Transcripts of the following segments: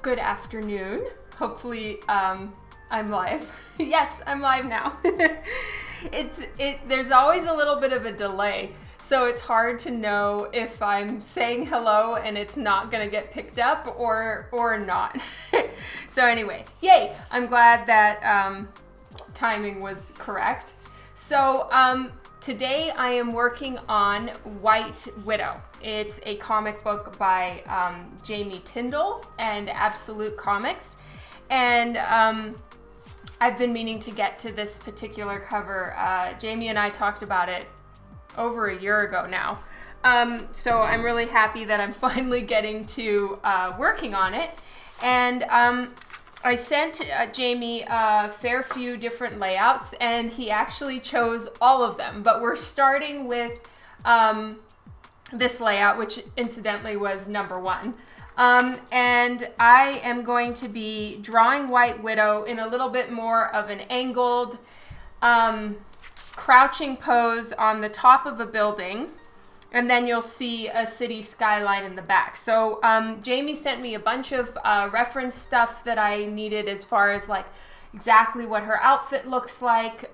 Good afternoon. Hopefully, I'm live. Yes, I'm live now. There's always a little bit of a delay, so it's hard to know if I'm saying hello and it's not gonna get picked up or not. So anyway, yay! I'm glad that timing was correct. So today I am working on White Widow. It's a comic book by Jamie Tyndall and Absolute Comics. And I've been meaning to get to this particular cover. Jamie and I talked about it over a year ago now. So I'm really happy that I'm finally getting to working on it. And I sent Jamie a fair few different layouts, and he actually chose all of them. But we're starting with this layout, which incidentally was number 1. And I am going to be drawing White Widow in a little bit more of an angled, crouching pose on the top of a building. And then you'll see a city skyline in the back. So Jamie sent me a bunch of reference stuff that I needed as far as like exactly what her outfit looks like,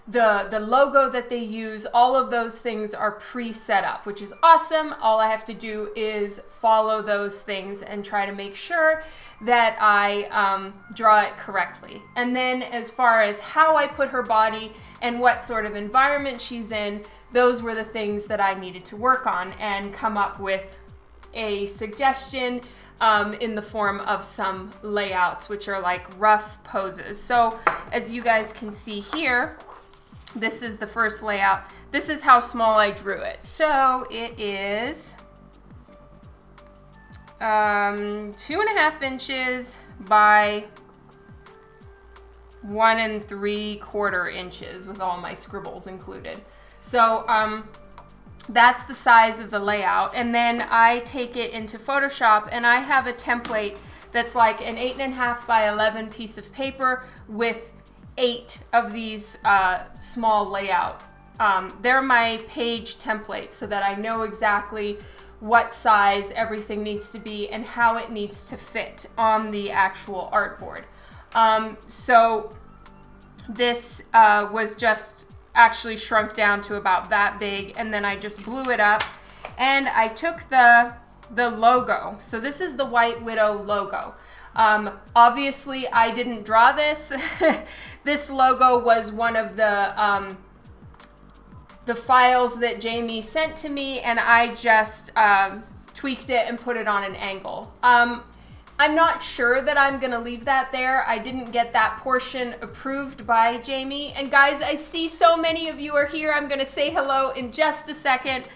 the logo that they use. All of those things are pre-set up, which is awesome. All I have to do is follow those things and try to make sure that I draw it correctly. And then as far as how I put her body and what sort of environment she's in, those were the things that I needed to work on and come up with a suggestion in the form of some layouts, which are like rough poses. So as you guys can see here, this is the first layout. This is how small I drew it. So it is 2.5 inches by 1 3/4 inches with all my scribbles included. So that's the size of the layout. And then I take it into Photoshop and I have a template that's like an 8.5 by 11 piece of paper with 8 of these small layout. They're my page templates so that I know exactly what size everything needs to be and how it needs to fit on the actual artboard. So this was just actually shrunk down to about that big, and then I just blew it up and I took the logo. So this is the White Widow logo. Obviously I didn't draw this. This logo was one of the files that Jamie sent to me, and I just tweaked it and put it on an angle. I'm not sure that I'm gonna leave that there. I didn't get that portion approved by Jamie. And guys, I see so many of you are here. I'm gonna say hello in just a second.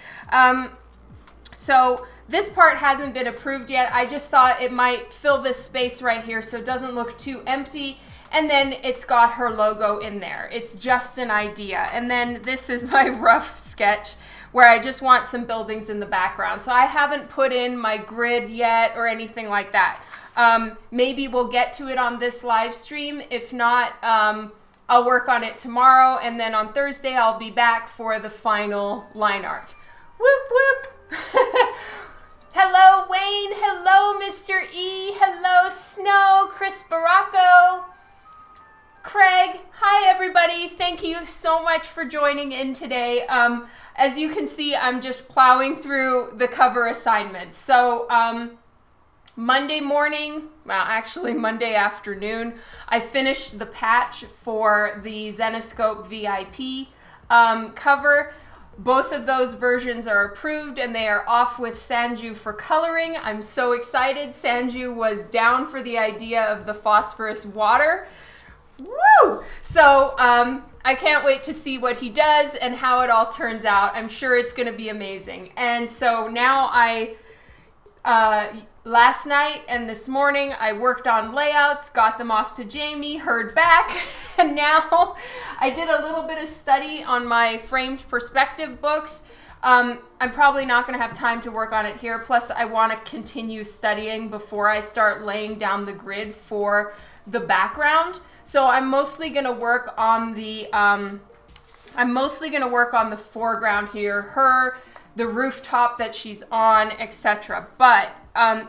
So this part hasn't been approved yet. I just thought it might fill this space right here so it doesn't look too empty. And then it's got her logo in there. It's just an idea. And then this is my rough sketch where I just want some buildings in the background. So I haven't put in my grid yet or anything like that. Maybe we'll get to it on this live stream. If not, I'll work on it tomorrow. And then on Thursday, I'll be back for the final line art. Whoop, whoop. Hello, Wayne. Hello, Mr. E. Hello, Snow, Chris Baracco, Craig. Hi, everybody. Thank you so much for joining in today. As you can see, I'm just plowing through the cover assignments. So Monday morning, well, actually Monday afternoon, I finished the patch for the Zenescope VIP cover. Both of those versions are approved and they are off with Sanju for coloring. I'm so excited. Sanju was down for the idea of the phosphorus water. Woo! So I can't wait to see what he does and how it all turns out. I'm sure it's going to be amazing. And so now last night and this morning I worked on layouts, got them off to Jamie, heard back, and now I did a little bit of study on my framed perspective books. I'm probably not going to have time to work on it here. Plus I want to continue studying before I start laying down the grid for the background. So I'm mostly going to work on the foreground here, her the rooftop that she's on, etc. But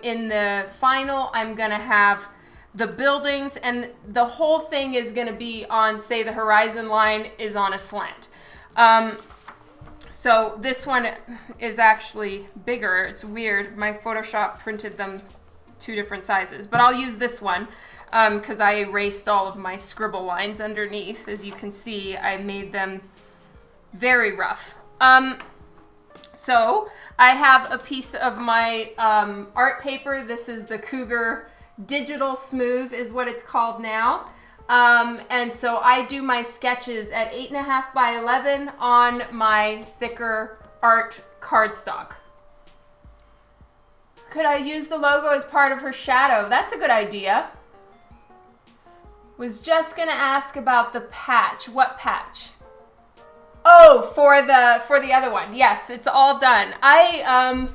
in the final, I'm gonna have the buildings, and the whole thing is gonna be on, say the horizon line is on a slant. So this one is actually bigger. It's weird. My Photoshop printed them 2 different sizes, but I'll use this one because I erased all of my scribble lines underneath. As you can see, I made them very rough. So I have a piece of my art paper. This is the Cougar Digital Smooth is what it's called now. And so I do my sketches at 8.5 by 11 on my thicker art cardstock. Could I use the logo as part of her shadow? That's a good idea. Was just gonna ask about the patch. What patch? Oh, for the other one. Yes, it's all done. I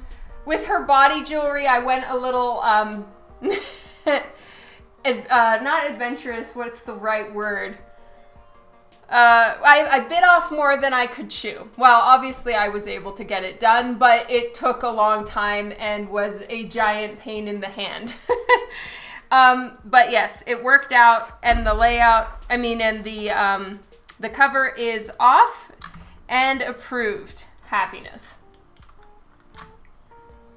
with her body jewelry, I went a little not adventurous, what's the right word? I bit off more than I could chew. Well, obviously I was able to get it done, but it took a long time and was a giant pain in the hand. But yes, it worked out, and the layout, and the cover is off and approved. Happiness.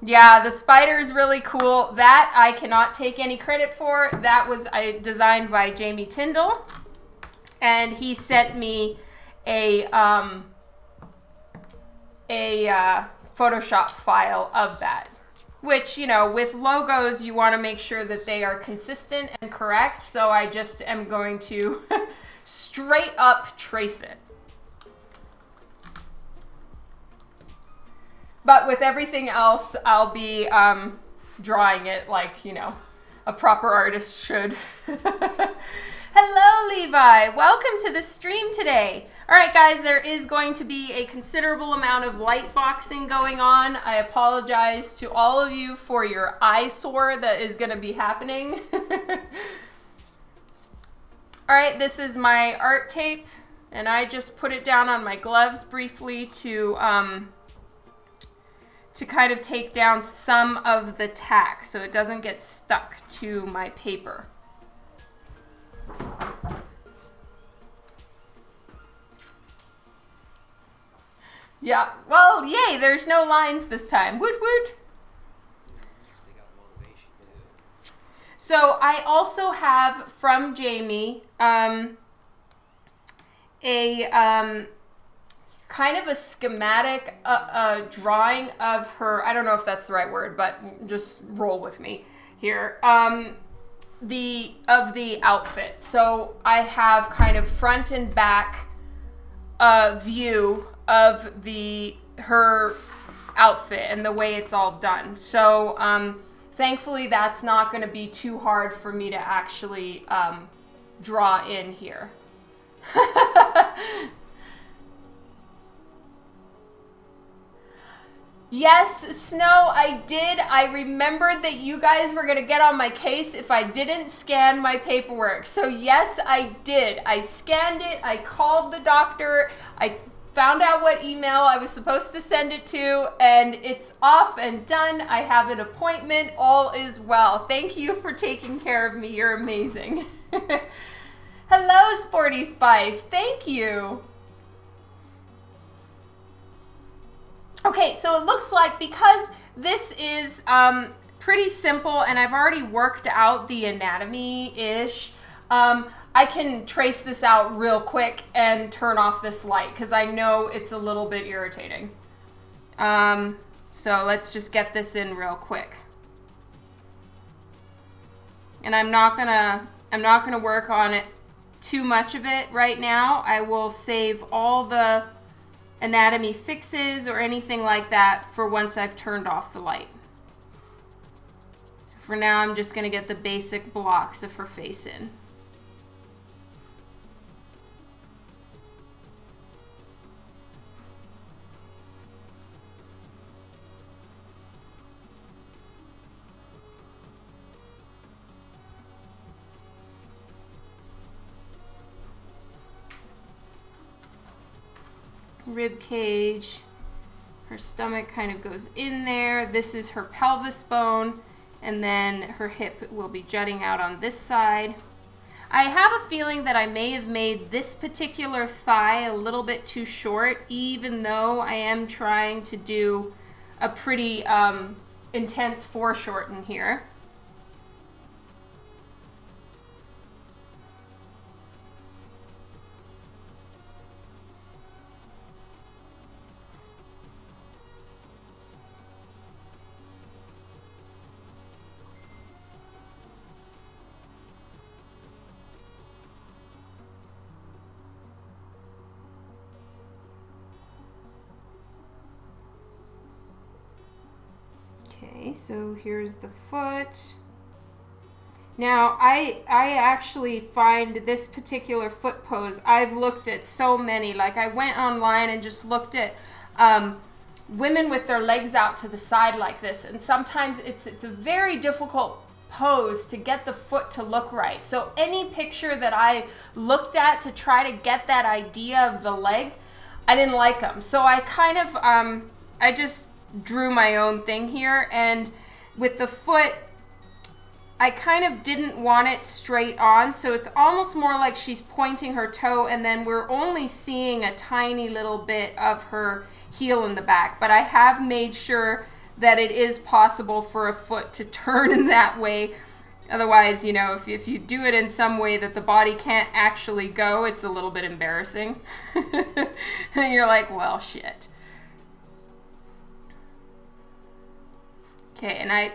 Yeah, the spider is really cool. That I cannot take any credit for. That was designed by Jamie Tyndall, and he sent me a Photoshop file of that. Which, you know, with logos, you want to make sure that they are consistent and correct. So I just am going to straight up trace it. But with everything else, I'll be drawing it like, you know, a proper artist should. Hello, Levi. Welcome to the stream today. All right, guys, there is going to be a considerable amount of light boxing going on. I apologize to all of you for your eyesore that is going to be happening. All right, this is my art tape, and I just put it down on my gloves briefly to kind of take down some of the tack so it doesn't get stuck to my paper. Yeah, well, yay, there's no lines this time. Woot woot. So I also have from Jamie a kind of a schematic drawing of her, I don't know if that's the right word, but just roll with me here, of the outfit. So I have kind of front and back view of her outfit and the way it's all done. So thankfully that's not going to be too hard for me to actually draw in here. Yes, Snow, I did. I remembered that you guys were going to get on my case if I didn't scan my paperwork. So yes, I did. I scanned it. I called the doctor. I found out what email I was supposed to send it to, and it's off and done. I have an appointment. All is well. Thank you for taking care of me. You're amazing. Hello, Sporty Spice. Thank you. Okay, so it looks like because this is pretty simple and I've already worked out the anatomy-ish, I can trace this out real quick and turn off this light because I know it's a little bit irritating. So let's just get this in real quick. And I'm not gonna work on it too much of it right now. I will save all the anatomy fixes or anything like that for once I've turned off the light. So for now, I'm just gonna get the basic blocks of her face in. Rib cage, Her stomach kind of goes in there. This is her pelvis bone, and then her hip will be jutting out on this side. I have a feeling that I may have made this particular thigh a little bit too short, even though I am trying to do a pretty intense foreshorten here. Okay, so here's the foot. Now, I actually find this particular foot pose, I've looked at so many, like I went online and just looked at women with their legs out to the side like this, and sometimes it's a very difficult pose to get the foot to look right. So any picture that I looked at to try to get that idea of the leg, I didn't like them. So I kind of, I just drew my own thing here, and with the foot I kind of didn't want it straight on, so it's almost more like she's pointing her toe, and then we're only seeing a tiny little bit of her heel in the back. But I have made sure that it is possible for a foot to turn in that way. Otherwise, you know, if you do it in some way that the body can't actually go, it's a little bit embarrassing. And you're like, well, shit. Okay, and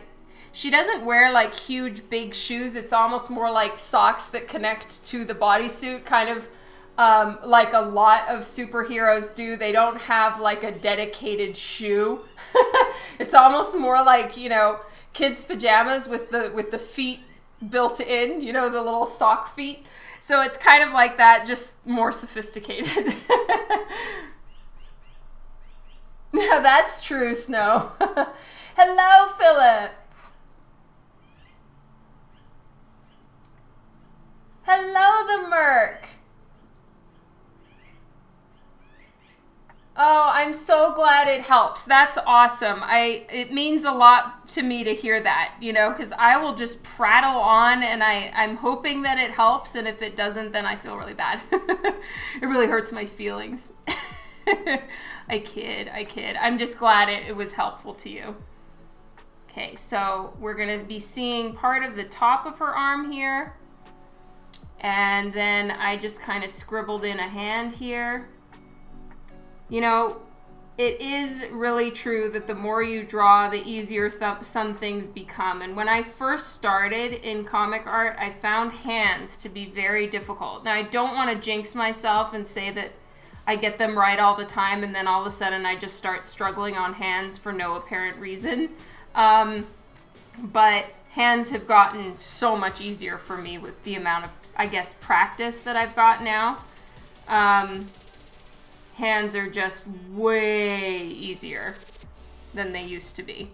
she doesn't wear like huge big shoes. It's almost more like socks that connect to the bodysuit, kind of like a lot of superheroes do. They don't have like a dedicated shoe. It's almost more like, you know, kids' pajamas with the feet built in, you know, the little sock feet. So it's kind of like that, just more sophisticated. Yeah, that's true, Snow. Hello, Philip. Hello, the Merc. Oh, I'm so glad it helps. That's awesome. It means a lot to me to hear that, you know, because I will just prattle on, and I'm hoping that it helps, and if it doesn't, then I feel really bad. It really hurts my feelings. I kid. I'm just glad it was helpful to you. Okay, so we're going to be seeing part of the top of her arm here. And then I just kind of scribbled in a hand here. You know, it is really true that the more you draw, the easier some things become. And when I first started in comic art, I found hands to be very difficult. Now, I don't want to jinx myself and say that I get them right all the time, and then all of a sudden I just start struggling on hands for no apparent reason. But hands have gotten so much easier for me with the amount of, I guess, practice that I've got now. Hands are just way easier than they used to be.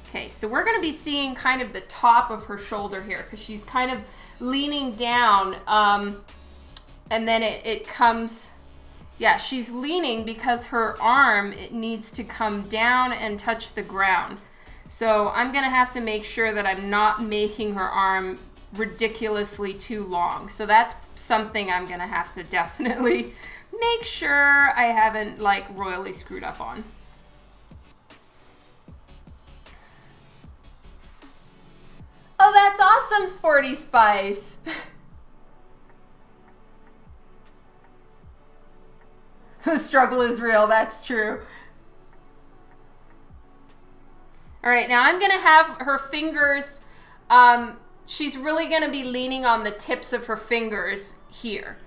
Okay, so we're going to be seeing kind of the top of her shoulder here, because she's kind of leaning down, and then it comes, yeah, she's leaning because her arm, it needs to come down and touch the ground. So I'm going to have to make sure that I'm not making her arm ridiculously too long. So that's something I'm going to have to definitely make sure I haven't like royally screwed up on. Oh, that's awesome, Sporty Spice. The struggle is real, that's true. All right, now I'm gonna have her fingers, she's really gonna be leaning on the tips of her fingers here.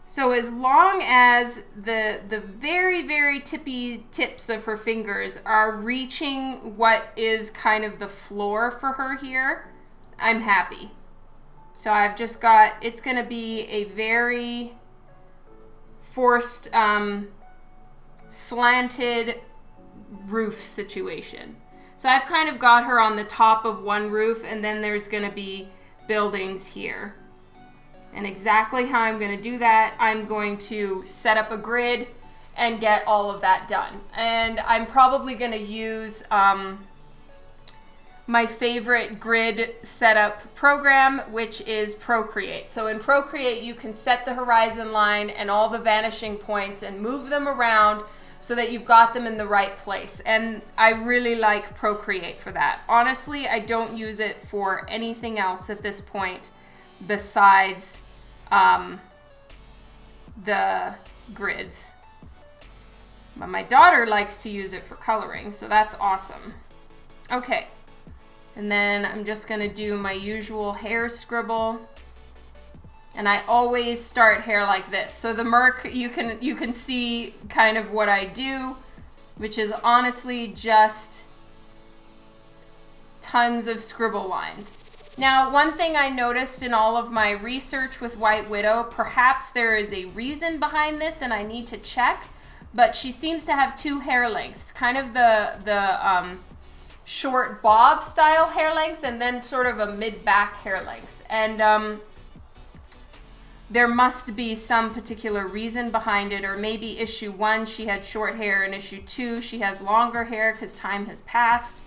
So as long as the very, very tippy tips of her fingers are reaching what is kind of the floor for her here, I'm happy. So I've just got, it's gonna be a very forced, slanted roof situation. So I've kind of got her on the top of one roof, and then there's gonna be buildings here. And exactly how I'm gonna do that, I'm going to set up a grid and get all of that done. And I'm probably going to use my favorite grid setup program, which is Procreate. So in Procreate, you can set the horizon line and all the vanishing points and move them around so that you've got them in the right place. And I really like Procreate for that. Honestly, I don't use it for anything else at this point besides the grids. But my daughter likes to use it for coloring, so that's awesome. Okay. And then I'm just gonna do my usual hair scribble. And I always start hair like this. So the Merc, you can see kind of what I do, which is honestly just tons of scribble lines. Now, one thing I noticed in all of my research with White Widow, perhaps there is a reason behind this and I need to check, but she seems to have two hair lengths, kind of the short bob style hair length and then sort of a mid-back hair length. And there must be some particular reason behind it, or maybe issue 1 she had short hair and issue 2 she has longer hair because time has passed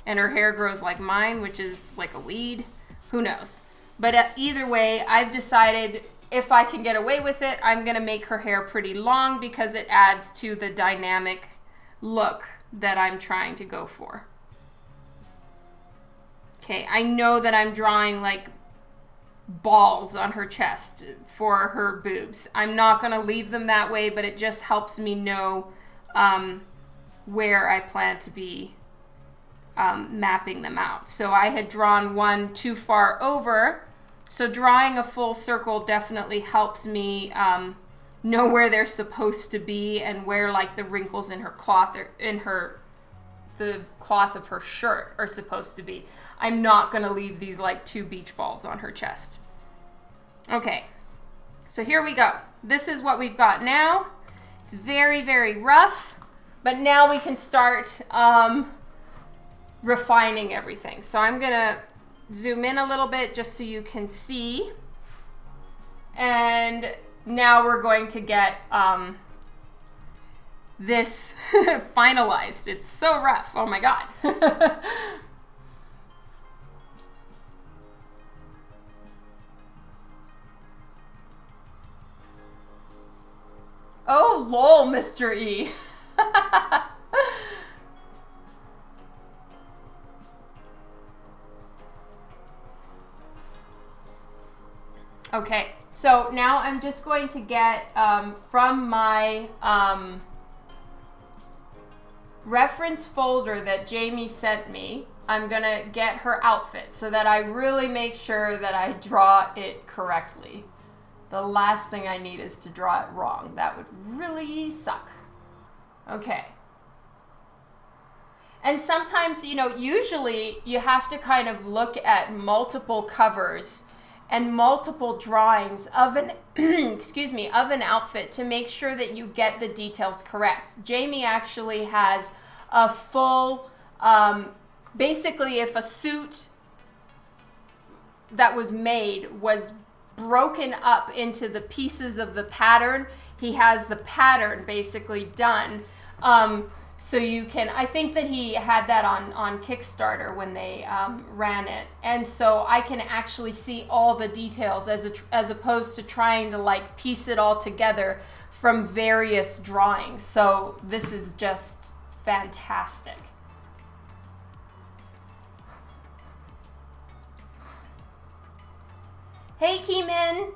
and her hair grows like mine, which is like a weed. Who knows? But either way, I've decided if I can get away with it, I'm gonna make her hair pretty long because it adds to the dynamic look that I'm trying to go for. Okay, I know that I'm drawing like balls on her chest for her boobs. I'm not going to leave them that way, but it just helps me know where I plan to be mapping them out. So I had drawn one too far over, so drawing a full circle definitely helps me know where they're supposed to be and where like the wrinkles in her cloth or in the cloth of her shirt are supposed to be. I'm not gonna leave these like 2 beach balls on her chest. Okay, so here we go. This is what we've got now. It's very, very rough, but now we can start refining everything. So I'm gonna zoom in a little bit just so you can see. And now we're going to get this finalized. It's so rough, oh my God. Oh, lol, Mr. E. Okay, so now I'm just going to get from my reference folder that Jamie sent me, I'm gonna get her outfit so that I really make sure that I draw it correctly. The last thing I need is to draw it wrong. That would really suck. Okay. And sometimes, you know, usually you have to kind of look at multiple covers and multiple drawings of an excuse me, of an outfit to make sure that you get the details correct. Jamie actually has a full basically if a suit that was made was broken up into the pieces of the pattern, he has the pattern basically done. So you can, I think that he had that on Kickstarter when they ran it. And so I can actually see all the details as opposed to trying to like piece it all together from various drawings. So this is just fantastic. Hey, Keeman.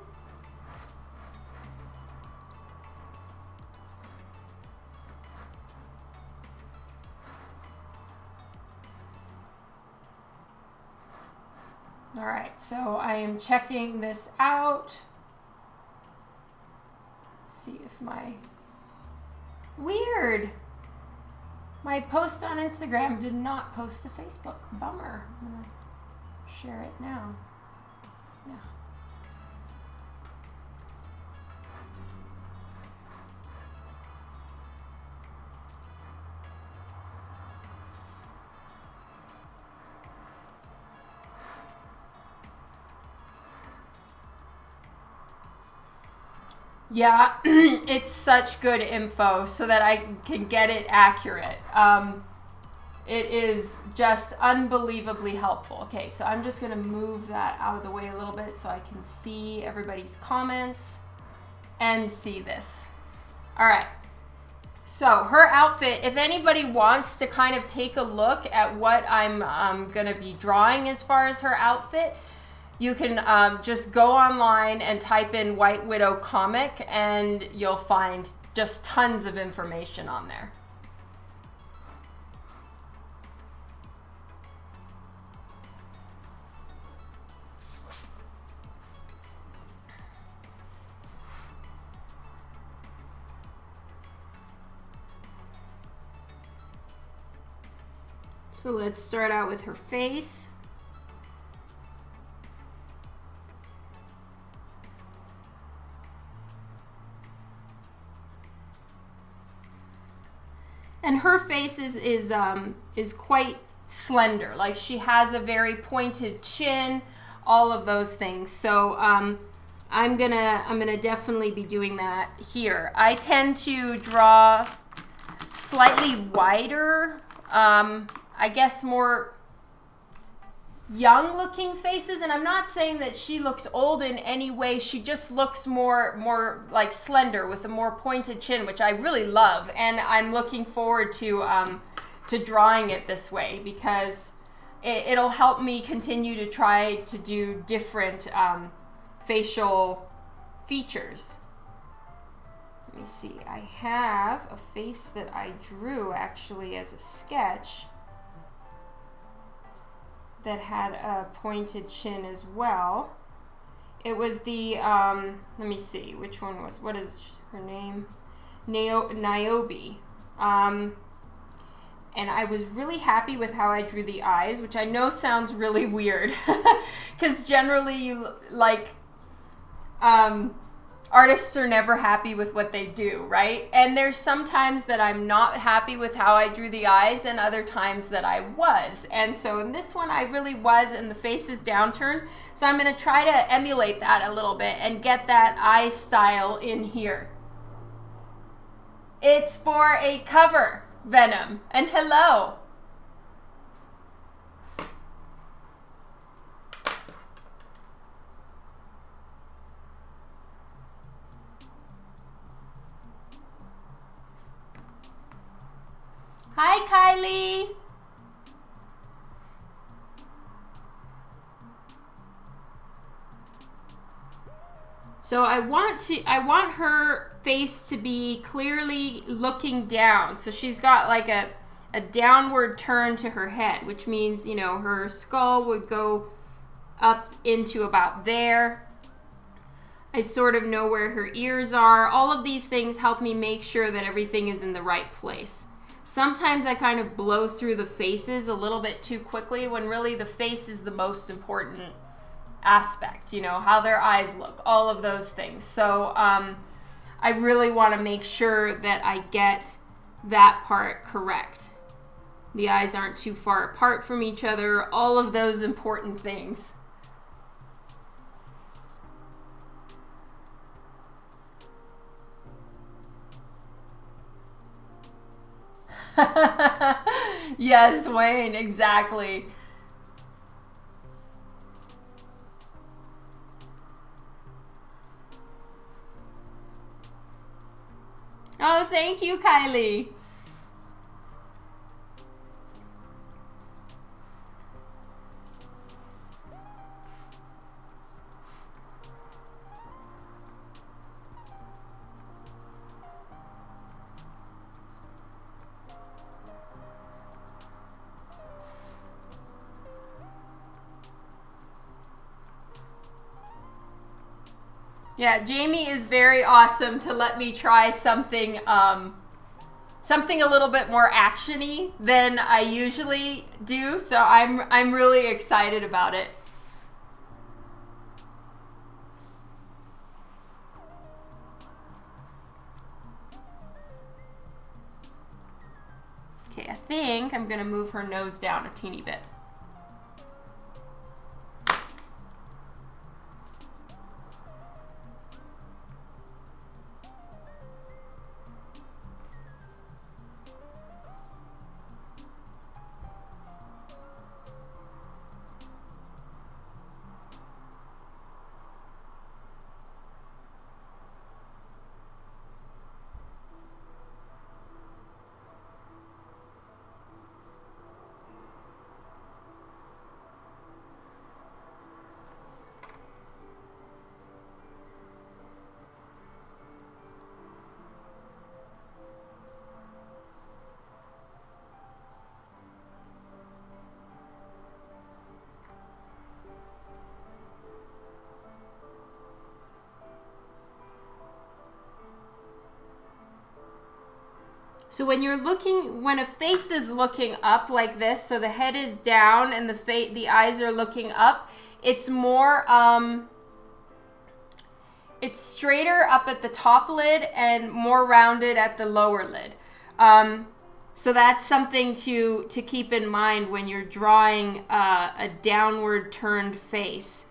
All right, so I am checking this out. Let's see if weird. My post on Instagram did not post to Facebook. Bummer. I'm gonna share it now. Yeah. Yeah, it's such good info so that I can get it accurate. It is just unbelievably helpful. Okay, so I'm just going to move that out of the way a little bit so I can see everybody's comments and see this. All right. So her outfit, if anybody wants to kind of take a look at what I'm going to be drawing as far as her outfit, you can just go online and type in White Widow comic and you'll find just tons of information on there. So let's start out with her face. And her face is quite slender. Like she has a very pointed chin, all of those things. So I'm gonna definitely be doing that here. I tend to draw slightly wider, I guess more young looking faces, and I'm not saying that she looks old in any way. She just looks more like slender with a more pointed chin, which I really love, and I'm looking forward to drawing it this way because it'll help me continue to try to do different facial features. Let me see, I have a face that I drew actually as a sketch that had a pointed chin as well. It was the, let me see, which one was, what is her name? Niobe. And I was really happy with how I drew the eyes, which I know sounds really weird, because generally you, like, artists are never happy with what they do, right? And there's some times that I'm not happy with how I drew the eyes and other times that I was. And so in this one, I really was, and the face is downturned. So I'm gonna try to emulate that a little bit and get that eye style in here. It's for a cover, Venom, and hello. Hi, Kylie. So I want her face to be clearly looking down. So she's got like a downward turn to her head, which means, you know, her skull would go up into about there. I sort of know where her ears are. All of these things help me make sure that everything is in the right place. Sometimes I kind of blow through the faces a little bit too quickly when really the face is the most important aspect, you know, how their eyes look, all of those things. So I really want to make sure that I get that part correct. The eyes aren't too far apart from each other, all of those important things. Yes, Wayne, exactly. Oh, thank you, Kylie. Yeah, Jamie is very awesome to let me try something something a little bit more action-y than I usually do, so I'm really excited about it. Okay, I think I'm gonna move her nose down a teeny bit. So when you're looking, when a face is looking up like this, so the head is down and the eyes are looking up, it's more, it's straighter up at the top lid and more rounded at the lower lid. So that's something to keep in mind when you're drawing a downward turned face,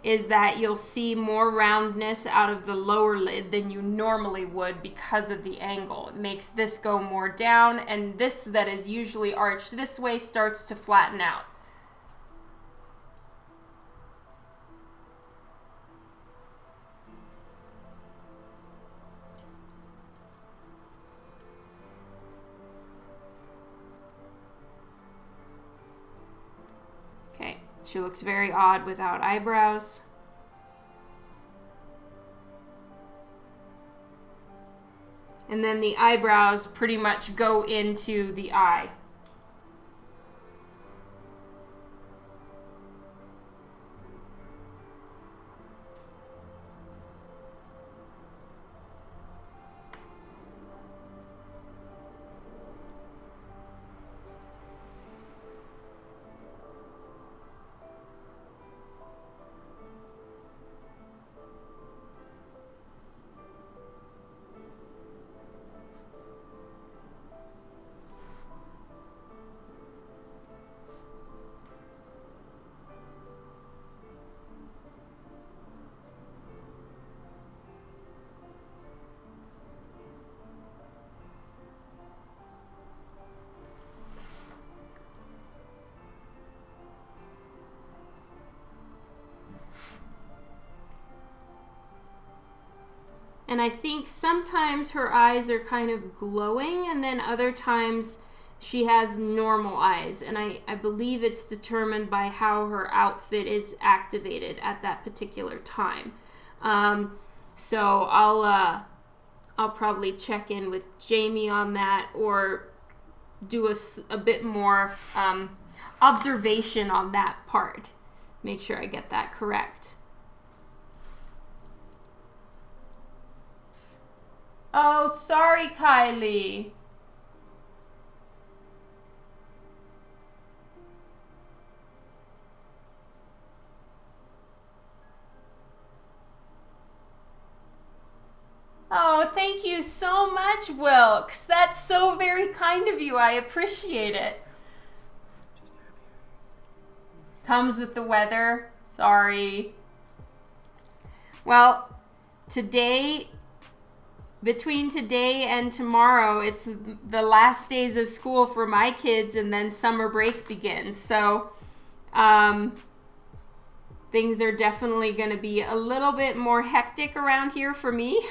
is that you'll see more roundness out of the lower lid than you normally would because of the angle. It makes this go more down, and this that is usually arched this way starts to flatten out. Okay, she looks very odd without eyebrows. And then the eyebrows pretty much go into the eye. And I think sometimes her eyes are kind of glowing, and then other times she has normal eyes. And I believe it's determined by how her outfit is activated at that particular time. So I'll probably check in with Jamie on that, or do a bit more observation on that part. Make sure I get that correct. Oh, sorry, Kylie. Oh, thank you so much, Wilkes. That's so very kind of you. I appreciate it. Comes with the weather. Sorry. Well, between today and tomorrow, it's the last days of school for my kids, and then summer break begins. So things are definitely going to be a little bit more hectic around here for me.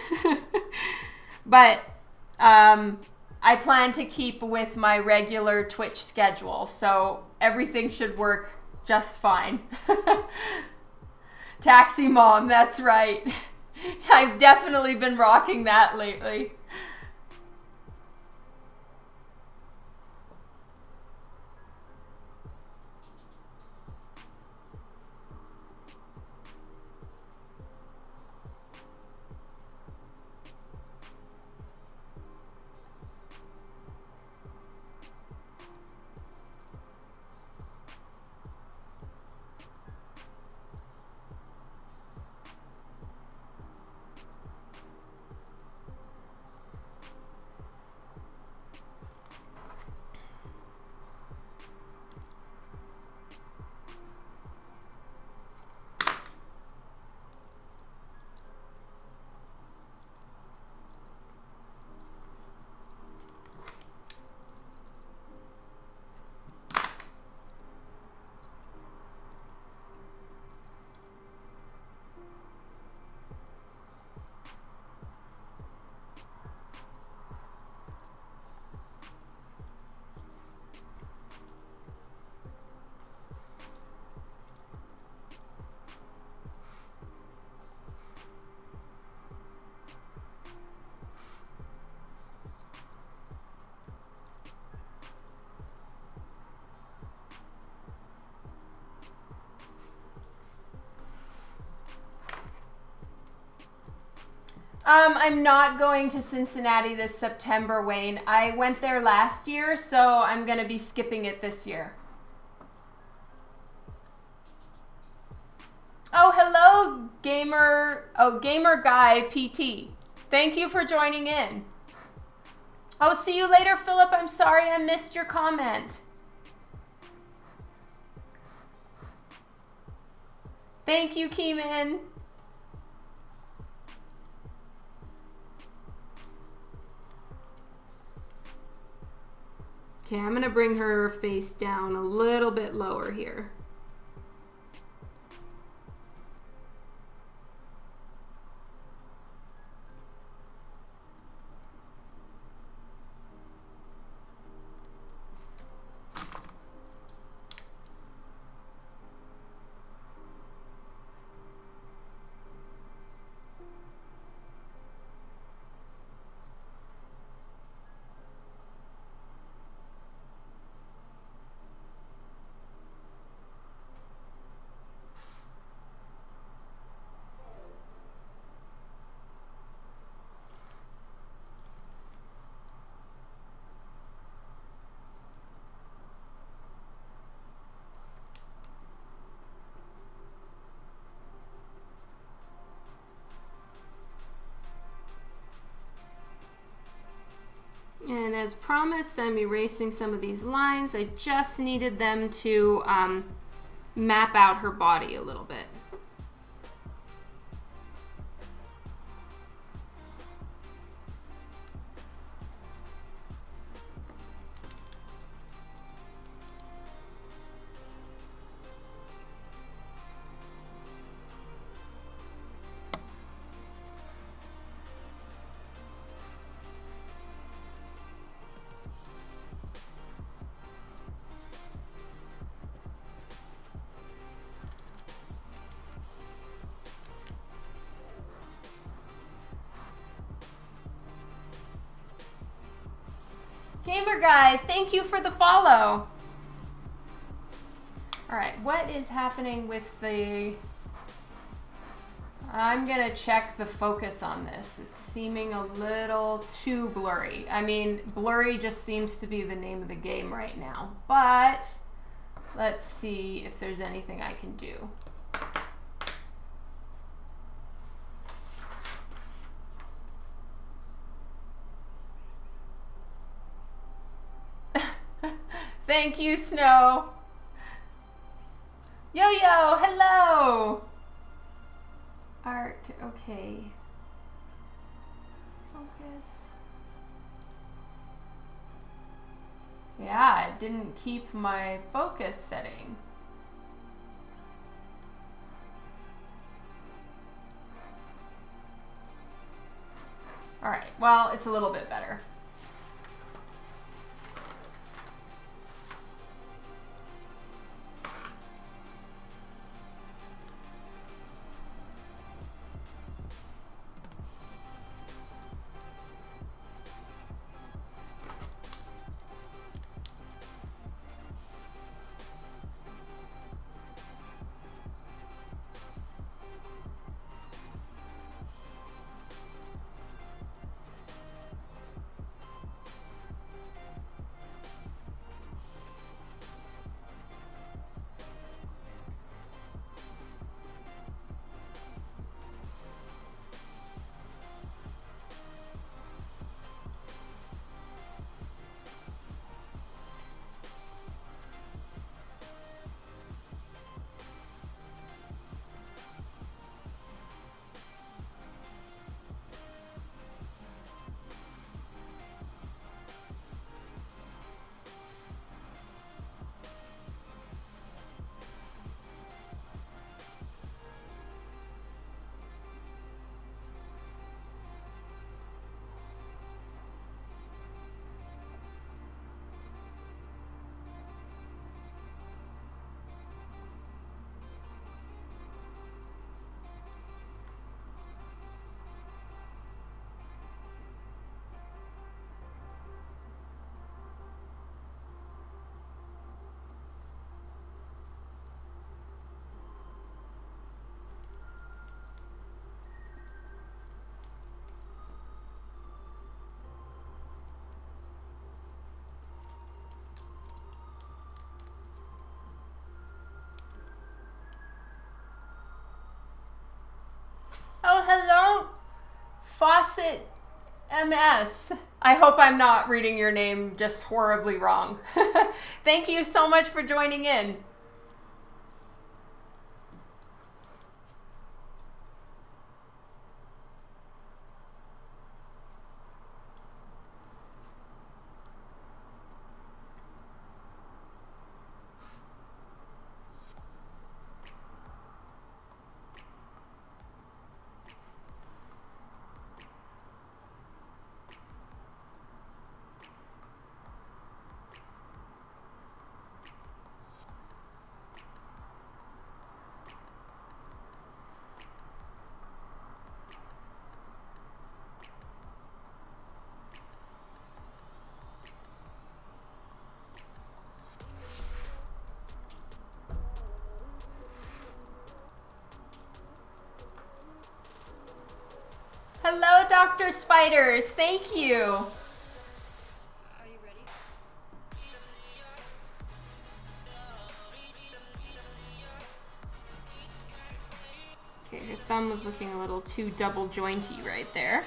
But I plan to keep with my regular Twitch schedule, so everything should work just fine. Taxi mom, that's right. I've definitely been rocking that lately. I'm not going to Cincinnati this September, Wayne. I went there last year, so I'm going to be skipping it this year. Oh, hello, Gamer Guy PT. Thank you for joining in. Oh, see you later, Philip. I'm sorry I missed your comment. Thank you, Keeman. Okay, I'm gonna bring her face down a little bit lower here. And as promised, I'm erasing some of these lines. I just needed them to map out her body a little bit. Gamer Guy, thank you for the follow. All right, what is happening with the... I'm gonna check the focus on this. It's seeming a little too blurry. I mean, blurry just seems to be the name of the game right now, but let's see if there's anything I can do. Thank you, Snow. Yo-yo, hello. Art, okay. Focus. Yeah, it didn't keep my focus setting. All right, well, it's a little bit better. Bassett MS. I hope I'm not reading your name just horribly wrong. Thank you so much for joining in. Hello, Dr. Spiders. Thank you. Are you ready? Okay, her thumb was looking a little too double jointy right there.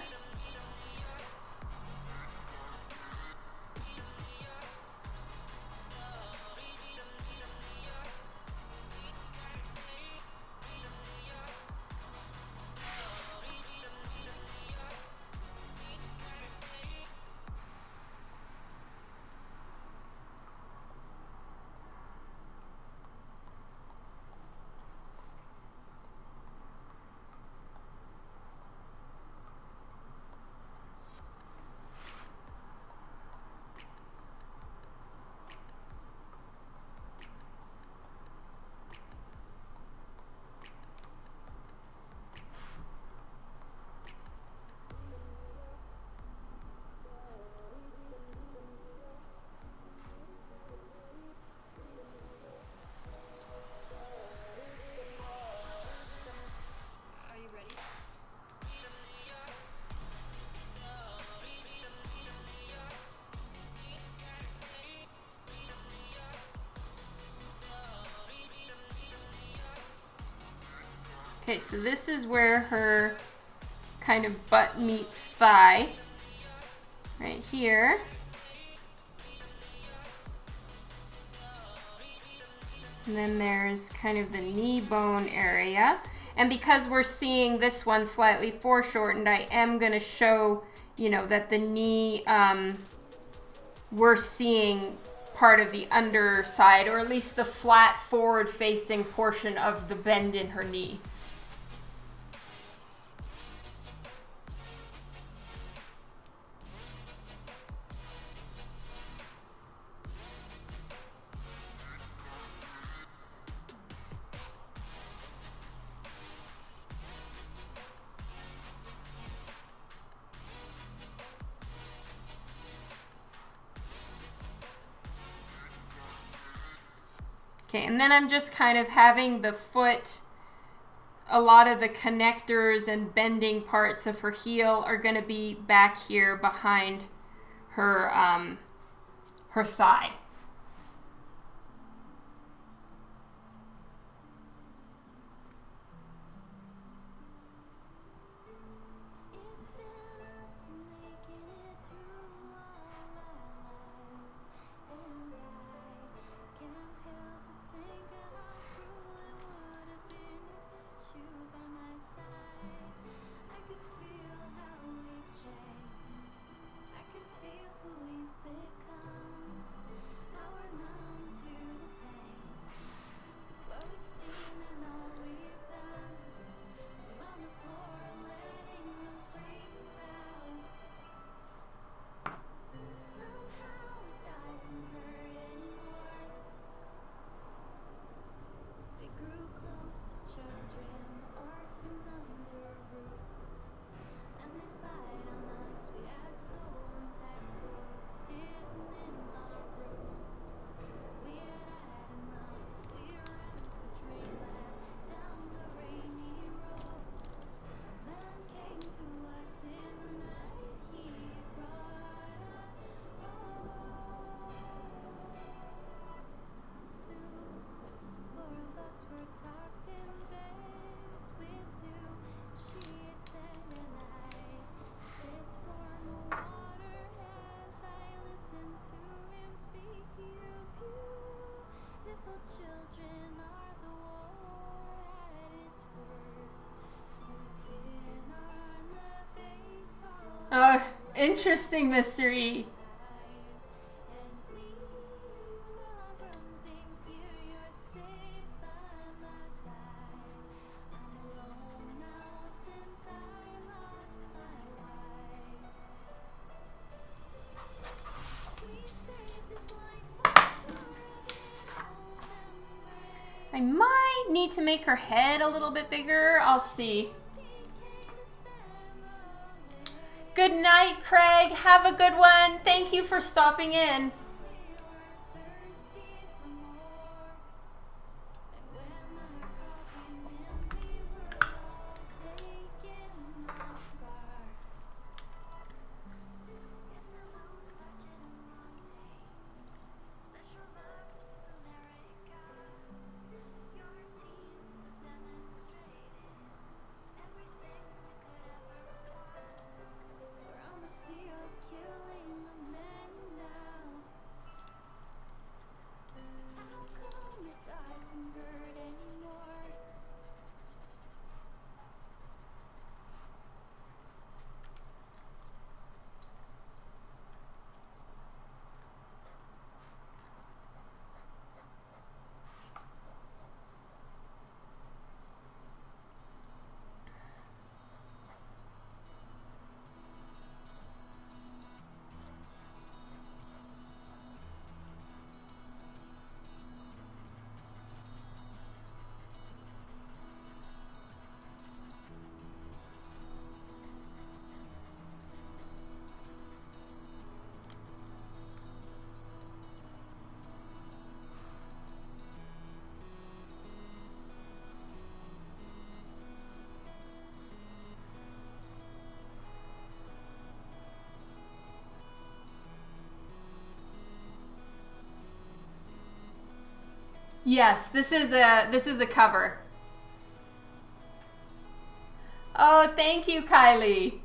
Are you ready? Okay, so this is where her kind of butt meets thigh, right here. And then there's kind of the knee bone area. And because we're seeing this one slightly foreshortened, I am going to show, you know, that the knee, we're seeing part of the underside, or at least the flat forward facing portion of the bend in her knee. Okay, and then I'm just kind of having the foot, a lot of the connectors and bending parts of her heel are going to be back here behind her, her thigh. Interesting mystery. I might need to make her head a little bit bigger. I'll see. Good night, Craig. Have a good one. Thank you for stopping in. Yes, this is a cover. Oh, thank you, Kylie.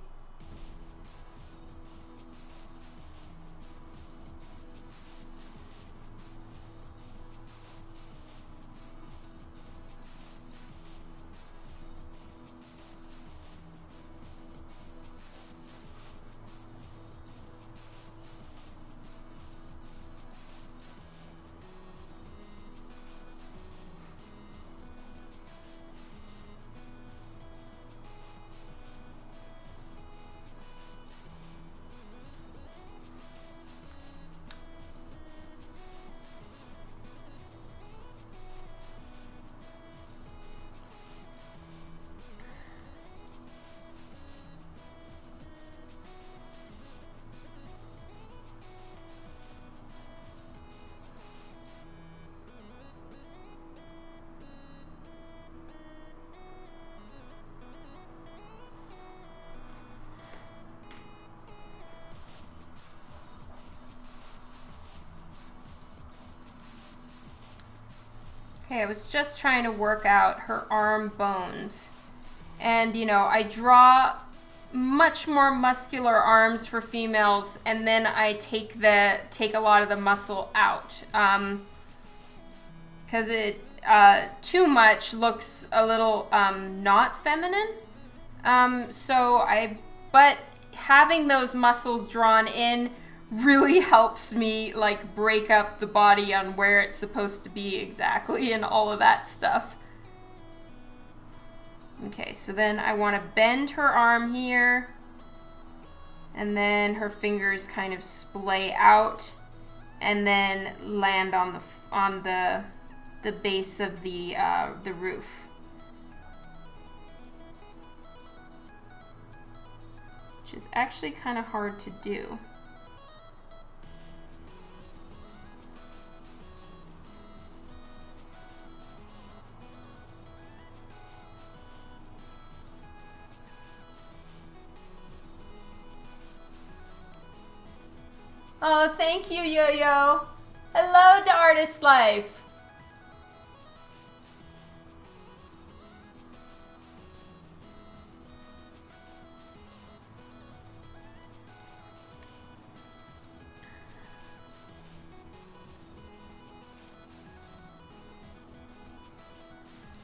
Okay, I was just trying to work out her arm bones. And, you know, I draw much more muscular arms for females, and then I take a lot of the muscle out. Because it too much looks a little not feminine. But having those muscles drawn in really helps me like break up the body on where it's supposed to be exactly and all of that stuff. Okay, so then I want to bend her arm here, and then her fingers kind of splay out and then land on the base of the roof. Which is actually kind of hard to do. Oh, thank you, Yo-Yo. Hello to Artist Life.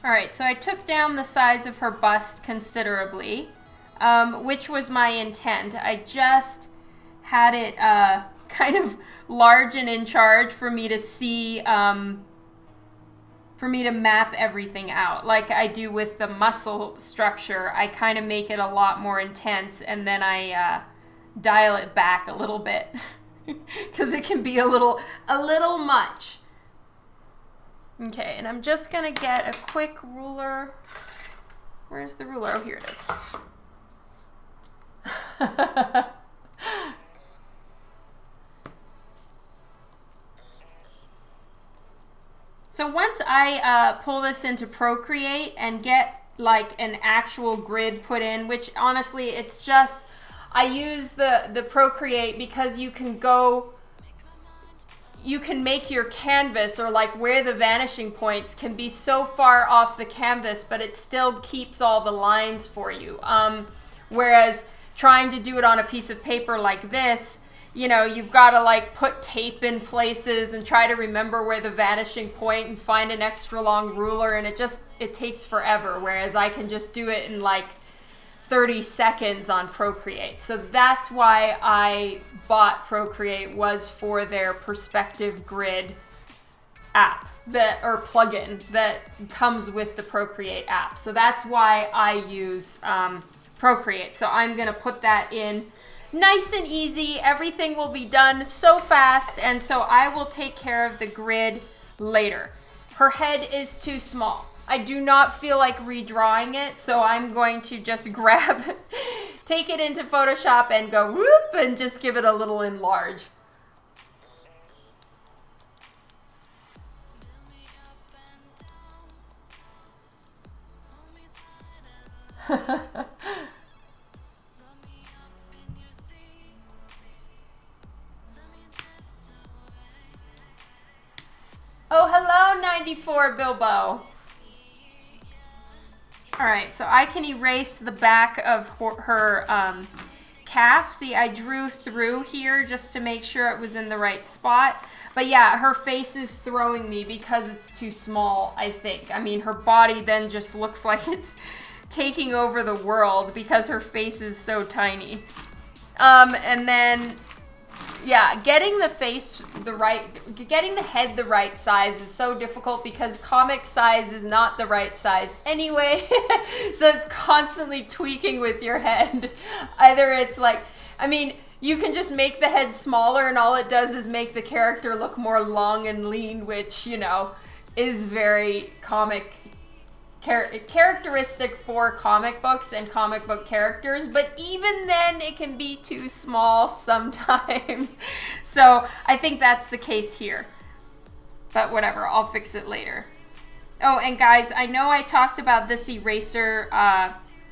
All right, so I took down the size of her bust considerably. which was my intent. I just had it kind of large and in charge for me to see, for me to map everything out. Like I do with the muscle structure, I kind of make it a lot more intense, and then I dial it back a little bit because it can be a little much. Okay, and I'm just gonna get a quick ruler. Where's the ruler? Oh, here it is. So once I pull this into Procreate and get like an actual grid put in, which honestly it's just, I use the Procreate because you can make your canvas, or like where the vanishing points can be so far off the canvas, but it still keeps all the lines for you. Whereas trying to do it on a piece of paper like this, you know, you've got to like put tape in places and try to remember where the vanishing point and find an extra long ruler, and it takes forever. Whereas I can just do it in like 30 seconds on Procreate. So that's why I bought Procreate, was for their perspective grid app or plugin that comes with the Procreate app. So that's why I use Procreate. So I'm gonna put that in nice and easy. Everything will be done so fast, and so I will take care of the grid later. Her head is too small. I do not feel like redrawing it, so I'm going to just take it into Photoshop and go whoop and just give it a little enlarge. Oh, hello, 94 Bilbo. All right, so I can erase the back of her calf. See, I drew through here just to make sure it was in the right spot. But yeah, her face is throwing me because it's too small, I think. I mean, her body then just looks like it's taking over the world because her face is so tiny. And then, yeah, getting the head the right size is so difficult because comic size is not the right size anyway. So it's constantly tweaking with your head. Either it's like, I mean, you can just make the head smaller and all it does is make the character look more long and lean, which, you know, is very characteristic for comic books and comic book characters, but even then it can be too small sometimes. So I think that's the case here, but whatever, I'll fix it later. Oh, and guys, I know I talked about this eraser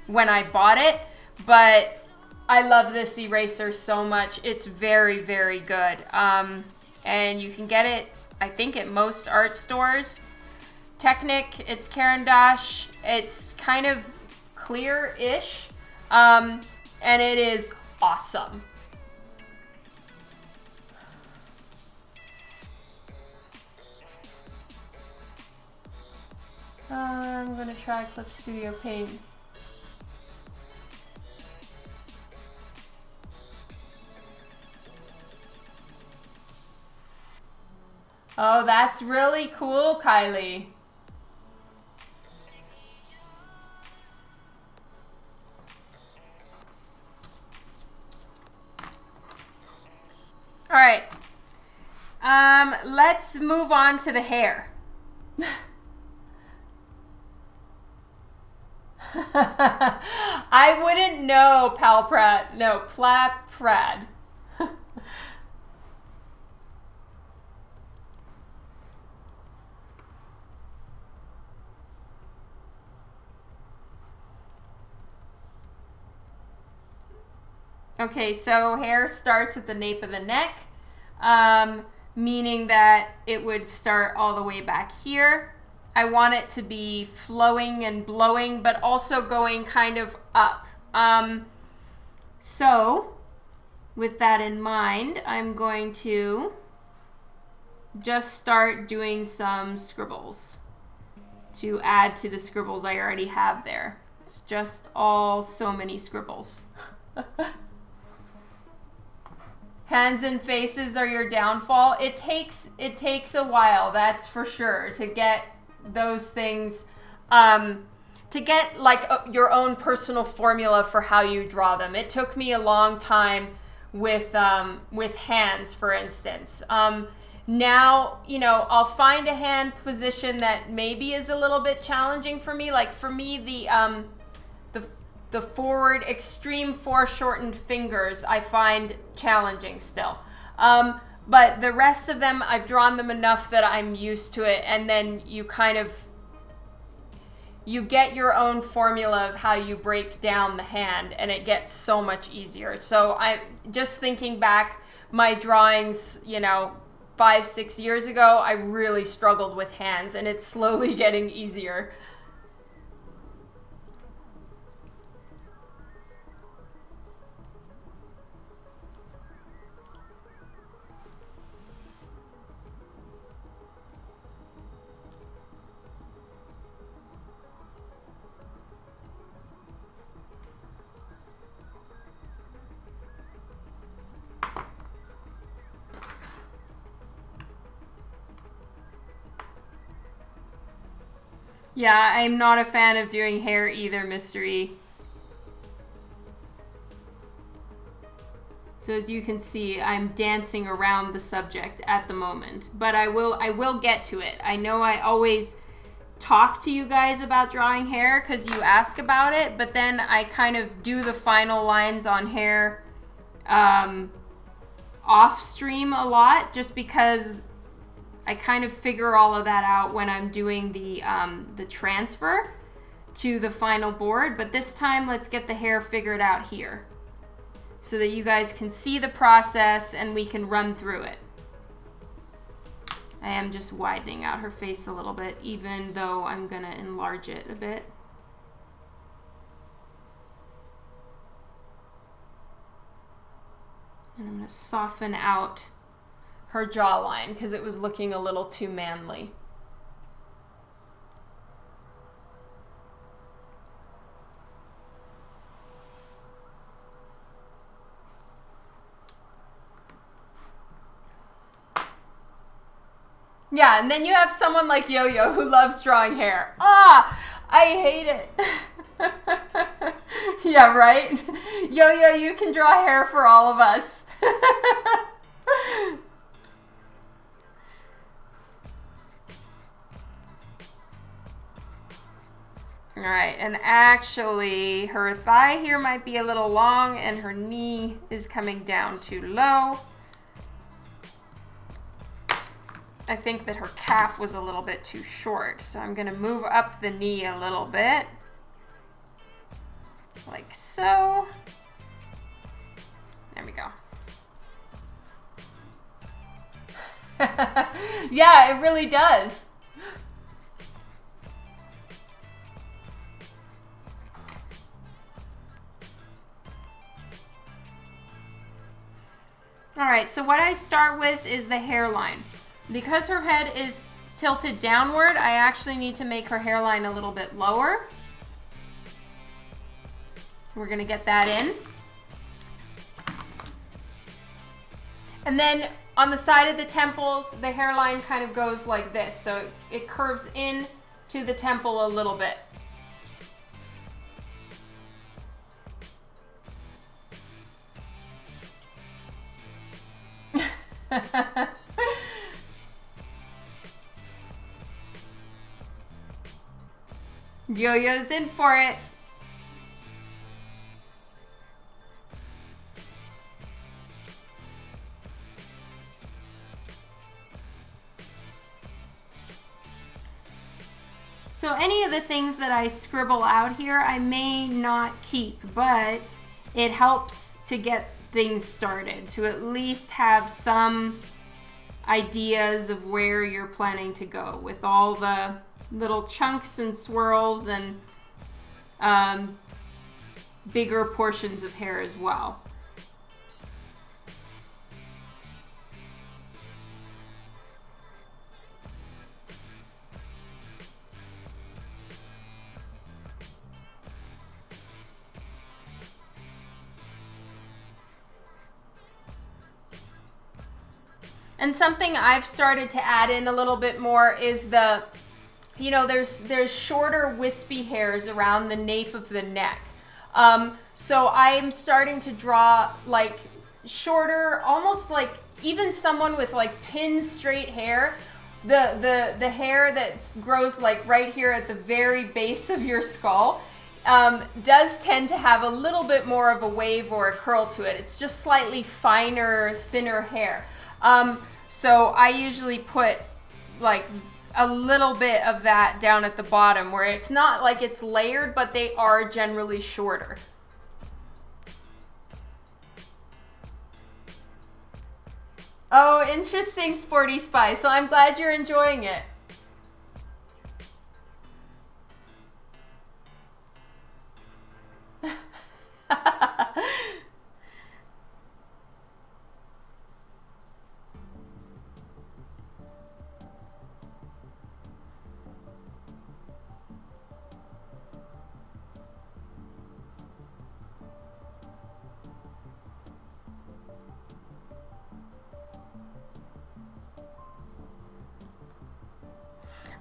when I bought it, but I love this eraser so much. It's very, very good. And you can get it, I think, at most art stores. Technic, it's Caran d'Ache. It's kind of clear-ish, and it is awesome. I'm gonna try Clip Studio Paint. Oh, that's really cool, Kylie. All right, let's move on to the hair. I wouldn't know, Palprad. No, Plaprad. Okay, so hair starts at the nape of the neck, meaning that it would start all the way back here. I want it to be flowing and blowing, but also going kind of up. So with that in mind, I'm going to just start doing some scribbles to add to the scribbles I already have there. It's just all so many scribbles. Hands and faces are your downfall. It takes a while, that's for sure, to get those things, to get like your own personal formula for how you draw them. It took me a long time with hands, for instance. Now, you know, I'll find a hand position that maybe is a little bit challenging for me. Like for me, the forward extreme foreshortened fingers I find challenging still. But the rest of them, I've drawn them enough that I'm used to it. And then you get your own formula of how you break down the hand, and it gets so much easier. So I just thinking back, my drawings, you know, 5-6 years ago, I really struggled with hands, and it's slowly getting easier. Yeah, I'm not a fan of doing hair either, Mystery. So as you can see, I'm dancing around the subject at the moment, but I will get to it. I know I always talk to you guys about drawing hair because you ask about it, but then I kind of do the final lines on hair off stream a lot, just because I kind of figure all of that out when I'm doing the transfer to the final board. But this time, let's get the hair figured out here so that you guys can see the process and we can run through it. I am just widening out her face a little bit, even though I'm gonna enlarge it a bit. And I'm gonna soften out her jawline because it was looking a little too manly. Yeah, and then you have someone like Yo-Yo who loves drawing hair. Ah, I hate it. Yeah, right? Yo-Yo, you can draw hair for all of us. All right, and actually her thigh here might be a little long and her knee is coming down too low. I think that her calf was a little bit too short, so I'm gonna move up the knee a little bit, like so. There we go. Yeah, it really does. All right, so what I start with is the hairline. Because her head is tilted downward, I actually need to make her hairline a little bit lower. We're gonna get that in. And then on the side of the temples, the hairline kind of goes like this. So it curves in to the temple a little bit. Yo-Yo's in for it. So any of the things that I scribble out here, I may not keep, but it helps to get things started, to at least have some ideas of where you're planning to go with all the little chunks and swirls and bigger portions of hair as well. And something I've started to add in a little bit more is the, you know, there's shorter wispy hairs around the nape of the neck. So I'm starting to draw like shorter, almost like even someone with like pin straight hair, the hair that grows like right here at the very base of your skull does tend to have a little bit more of a wave or a curl to it. It's just slightly finer, thinner hair. So I usually put like a little bit of that down at the bottom where it's not like it's layered, but they are generally shorter. Oh, interesting, Sporty Spy. So I'm glad you're enjoying it.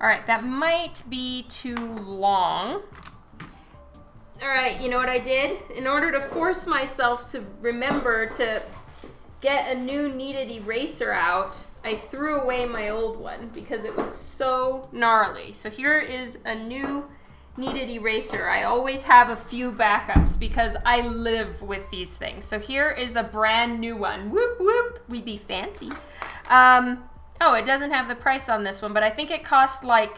All right, that might be too long. All right, you know what I did? In order to force myself to remember to get a new kneaded eraser out, I threw away my old one because it was so gnarly. So here is a new kneaded eraser. I always have a few backups because I live with these things. So here is a brand new one. Whoop, whoop, we be fancy. Oh, it doesn't have the price on this one, but I think it cost like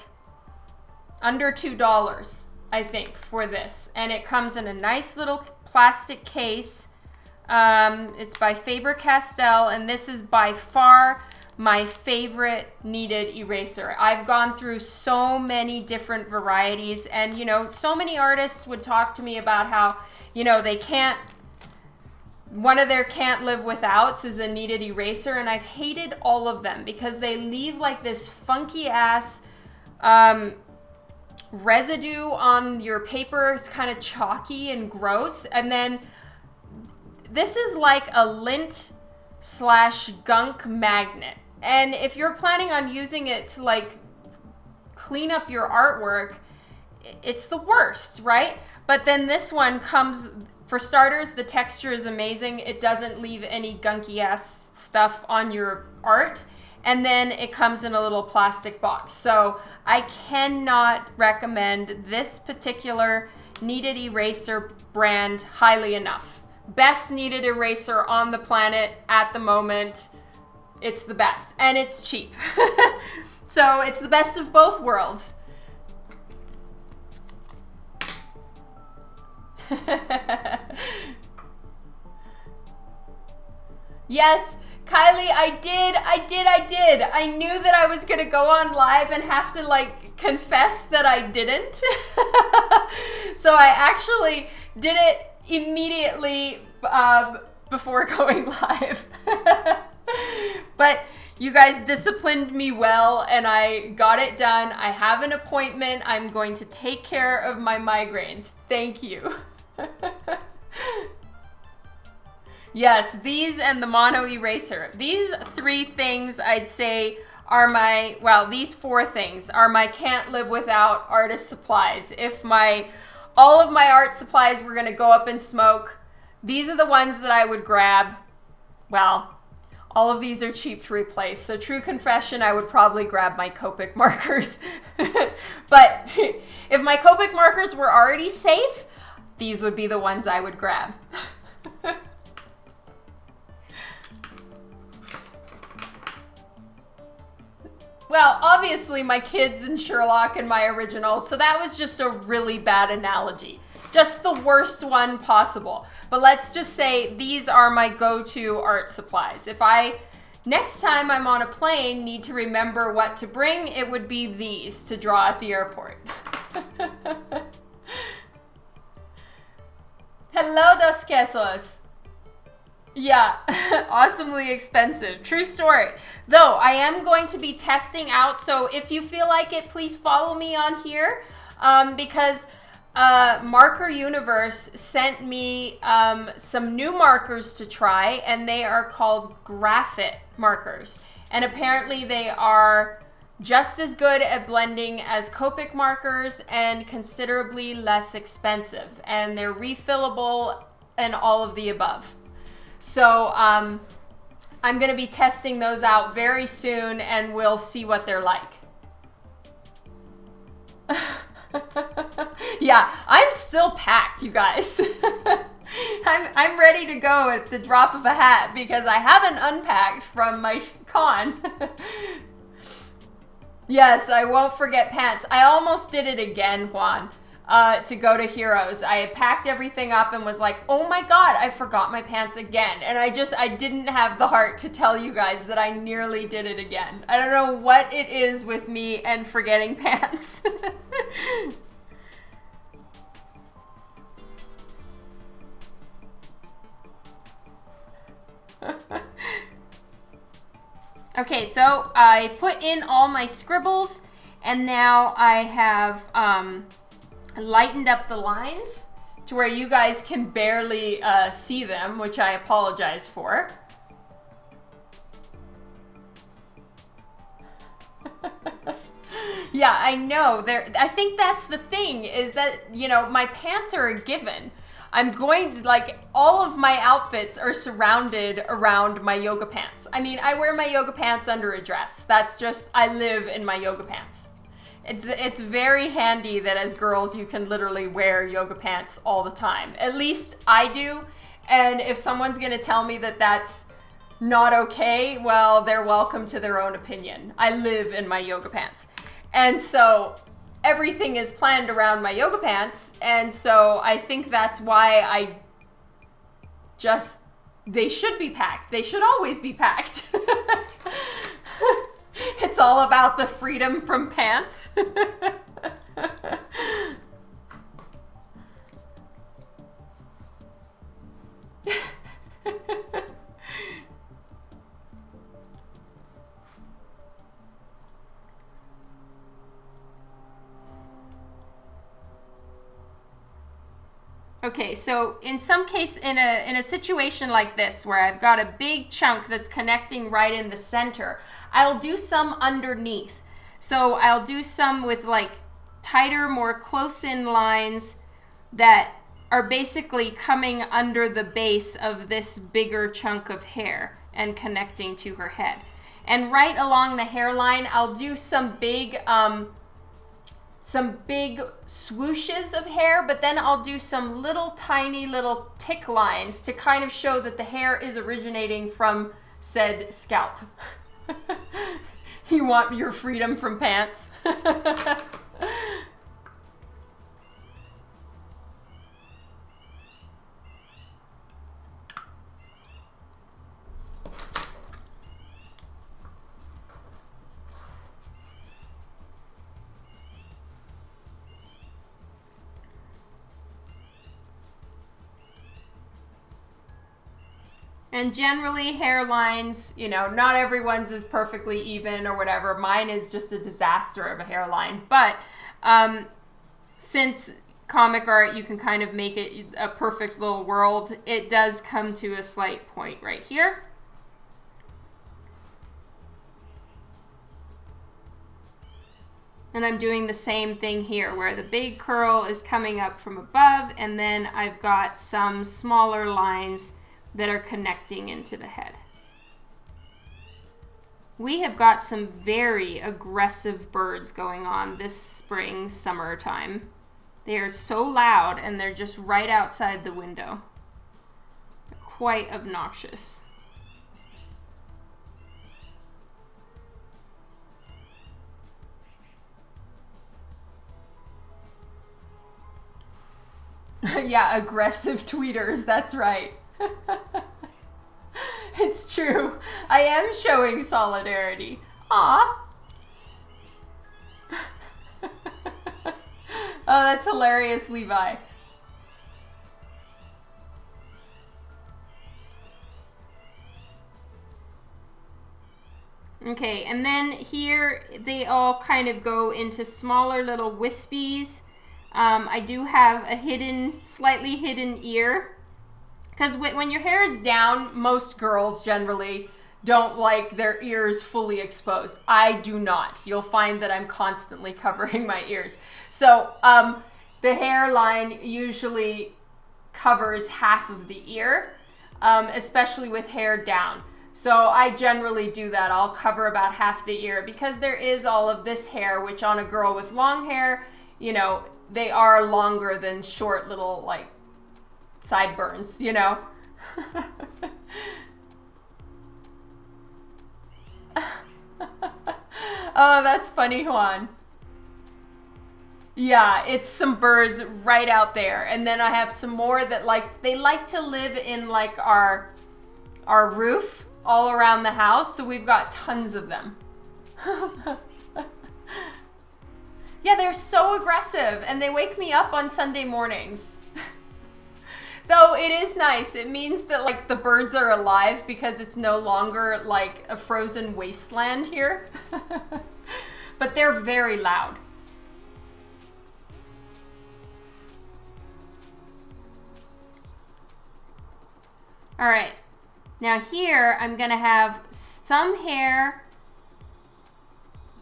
under $2, I think, for this. And it comes in a nice little plastic case. It's by Faber-Castell, and this is by far my favorite kneaded eraser. I've gone through so many different varieties, and, you know, so many artists would talk to me about how, you know, they can't, one of their can't live withouts is a kneaded eraser, and I've hated all of them because they leave like this funky ass residue on your paper. It's kind of chalky and gross. And then this is like a lint / gunk magnet. And if you're planning on using it to like clean up your artwork, it's the worst, right? But then this one comes, for starters, the texture is amazing. It doesn't leave any gunky ass stuff on your art. And then it comes in a little plastic box. So I cannot recommend this particular kneaded eraser brand highly enough. Best kneaded eraser on the planet at the moment. It's the best, and it's cheap. So it's the best of both worlds. Yes, Kylie, I did. I knew that I was gonna go on live and have to like confess that I didn't. So I actually did it immediately before going live. But you guys disciplined me well and I got it done. I have an appointment. I'm going to take care of my migraines. Thank you. Yes, these and the mono eraser. These three things I'd say are my, well, these four things are my can't live without artist supplies. If all of my art supplies were gonna go up in smoke, these are the ones that I would grab. Well, all of these are cheap to replace. So true confession, I would probably grab my Copic markers. But if my Copic markers were already safe, these would be the ones I would grab. Well, obviously my kids and Sherlock and my originals, so that was just a really bad analogy. Just the worst one possible. But let's just say these are my go-to art supplies. If I, next time I'm on a plane, need to remember what to bring, it would be these to draw at the airport. Hello, Dos Quesos. Yeah, awesomely expensive. True story. Though, I am going to be testing out, so if you feel like it, please follow me on here, because Marker Universe sent me some new markers to try, and they are called graphite markers. And apparently they are just as good at blending as Copic markers and considerably less expensive. And they're refillable and all of the above. So I'm going to be testing those out very soon, and we'll see what they're like. Yeah, I'm still packed, you guys. I'm ready to go at the drop of a hat because I haven't unpacked from my con. Yes, I won't forget pants. I almost did it again, Juan, to go to Heroes. I had packed everything up and was like, oh my God, I forgot my pants again. And I didn't have the heart to tell you guys that I nearly did it again. I don't know what it is with me and forgetting pants. Okay, so I put in all my scribbles, and now I have lightened up the lines to where you guys can barely see them, which I apologize for. Yeah, I know. I think that's the thing, is that, you know, my pants are a given. I'm going to, like, all of my outfits are surrounded around my yoga pants. I mean, I wear my yoga pants under a dress. That's just, I live in my yoga pants. It's very handy that as girls you can literally wear yoga pants all the time. At least I do. And if someone's going to tell me that that's not okay, well, they're welcome to their own opinion. I live in my yoga pants. And so everything is planned around my yoga pants, and so I think that's why they should be packed. They should always be packed. It's all about the freedom from pants. Okay, so in some case, in a situation like this where I've got a big chunk that's connecting right in the center, I'll do some underneath. So I'll do some with like tighter, more close-in lines that are basically coming under the base of this bigger chunk of hair and connecting to her head. And right along the hairline, I'll do some big swooshes of hair, but then I'll do some tiny little tick lines to kind of show that the hair is originating from said scalp. You want your freedom from pants? And generally hairlines, you know, not everyone's is perfectly even or whatever. Mine is just a disaster of a hairline. But since comic art, you can kind of make it a perfect little world, it does come to a slight point right here. And I'm doing the same thing here where the big curl is coming up from above, and then I've got some smaller lines that are connecting into the head. We have got some very aggressive birds going on this spring, summertime. They are so loud, and they're just right outside the window. They're quite obnoxious. Yeah, aggressive tweeters, that's right. It's true. I am showing solidarity. Aw. Oh, that's hilarious, Levi. Okay, and then here they all kind of go into smaller little wispies. I do have a slightly hidden ear. Because when your hair is down, most girls generally don't like their ears fully exposed. I do not. You'll find that I'm constantly covering my ears. So the hairline usually covers half of the ear, especially with hair down. So I generally do that. I'll cover about half the ear because there is all of this hair, which on a girl with long hair, you know, they are longer than short little like sideburns, you know. Oh, that's funny, Juan. Yeah, it's some birds right out there. And then I have some more that they like to live in like our roof all around the house. So we've got tons of them. Yeah, they're so aggressive and they wake me up on Sunday mornings. Though it is nice. It means that like the birds are alive because it's no longer like a frozen wasteland here. But they're very loud. All right. Now here I'm gonna have some hair,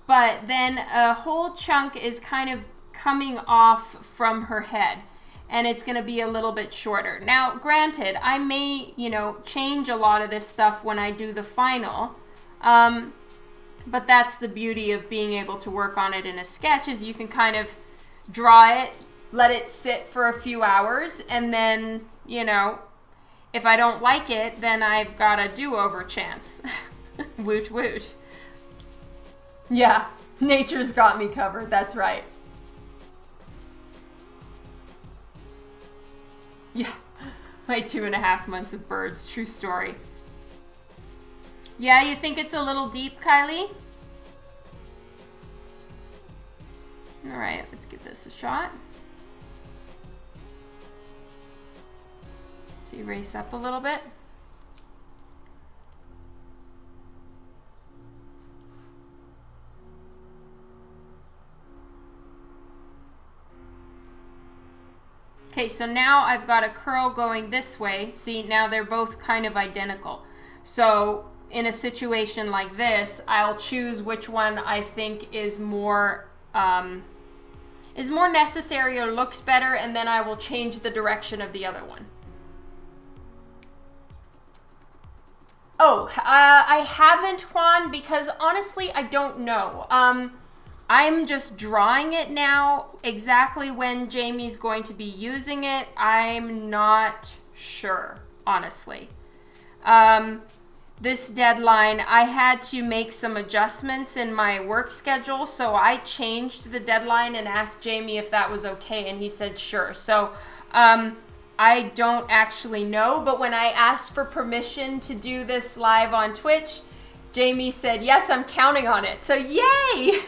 but then a whole chunk is kind of coming off from her head. And it's going to be a little bit shorter. Now, granted, I may, you know, change a lot of this stuff when I do the final. But that's the beauty of being able to work on it in a sketch is you can kind of draw it, let it sit for a few hours, and then, you know, if I don't like it, then I've got a do-over chance. Woot woot. Yeah, nature's got me covered. That's right. Yeah, my 2.5 months of birds. True story. Yeah, you think it's a little deep, Kylie? All right, let's give this a shot. So erase up a little bit. Okay, so now I've got a curl going this way. See, now they're both kind of identical. So in a situation like this, I'll choose which one I think is more necessary or looks better, and then I will change the direction of the other one. Oh, I haven't, Juan, because honestly, I don't know. I'm just drawing it now. Exactly when Jamie's going to be using it, I'm not sure, honestly. This deadline, I had to make some adjustments in my work schedule, so I changed the deadline and asked Jamie if that was okay, and he said sure. So I don't actually know, but when I asked for permission to do this live on Twitch, Jamie said, yes, I'm counting on it. So yay!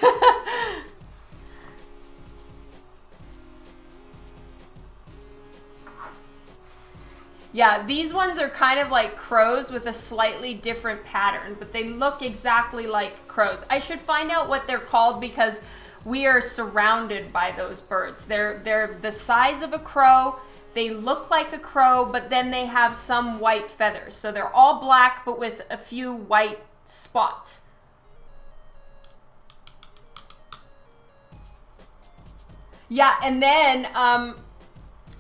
Yeah, these ones are kind of like crows with a slightly different pattern, but they look exactly like crows. I should find out what they're called because we are surrounded by those birds. They're the size of a crow. They look like a crow, but then they have some white feathers. So they're all black, but with a few white spots. Yeah, and then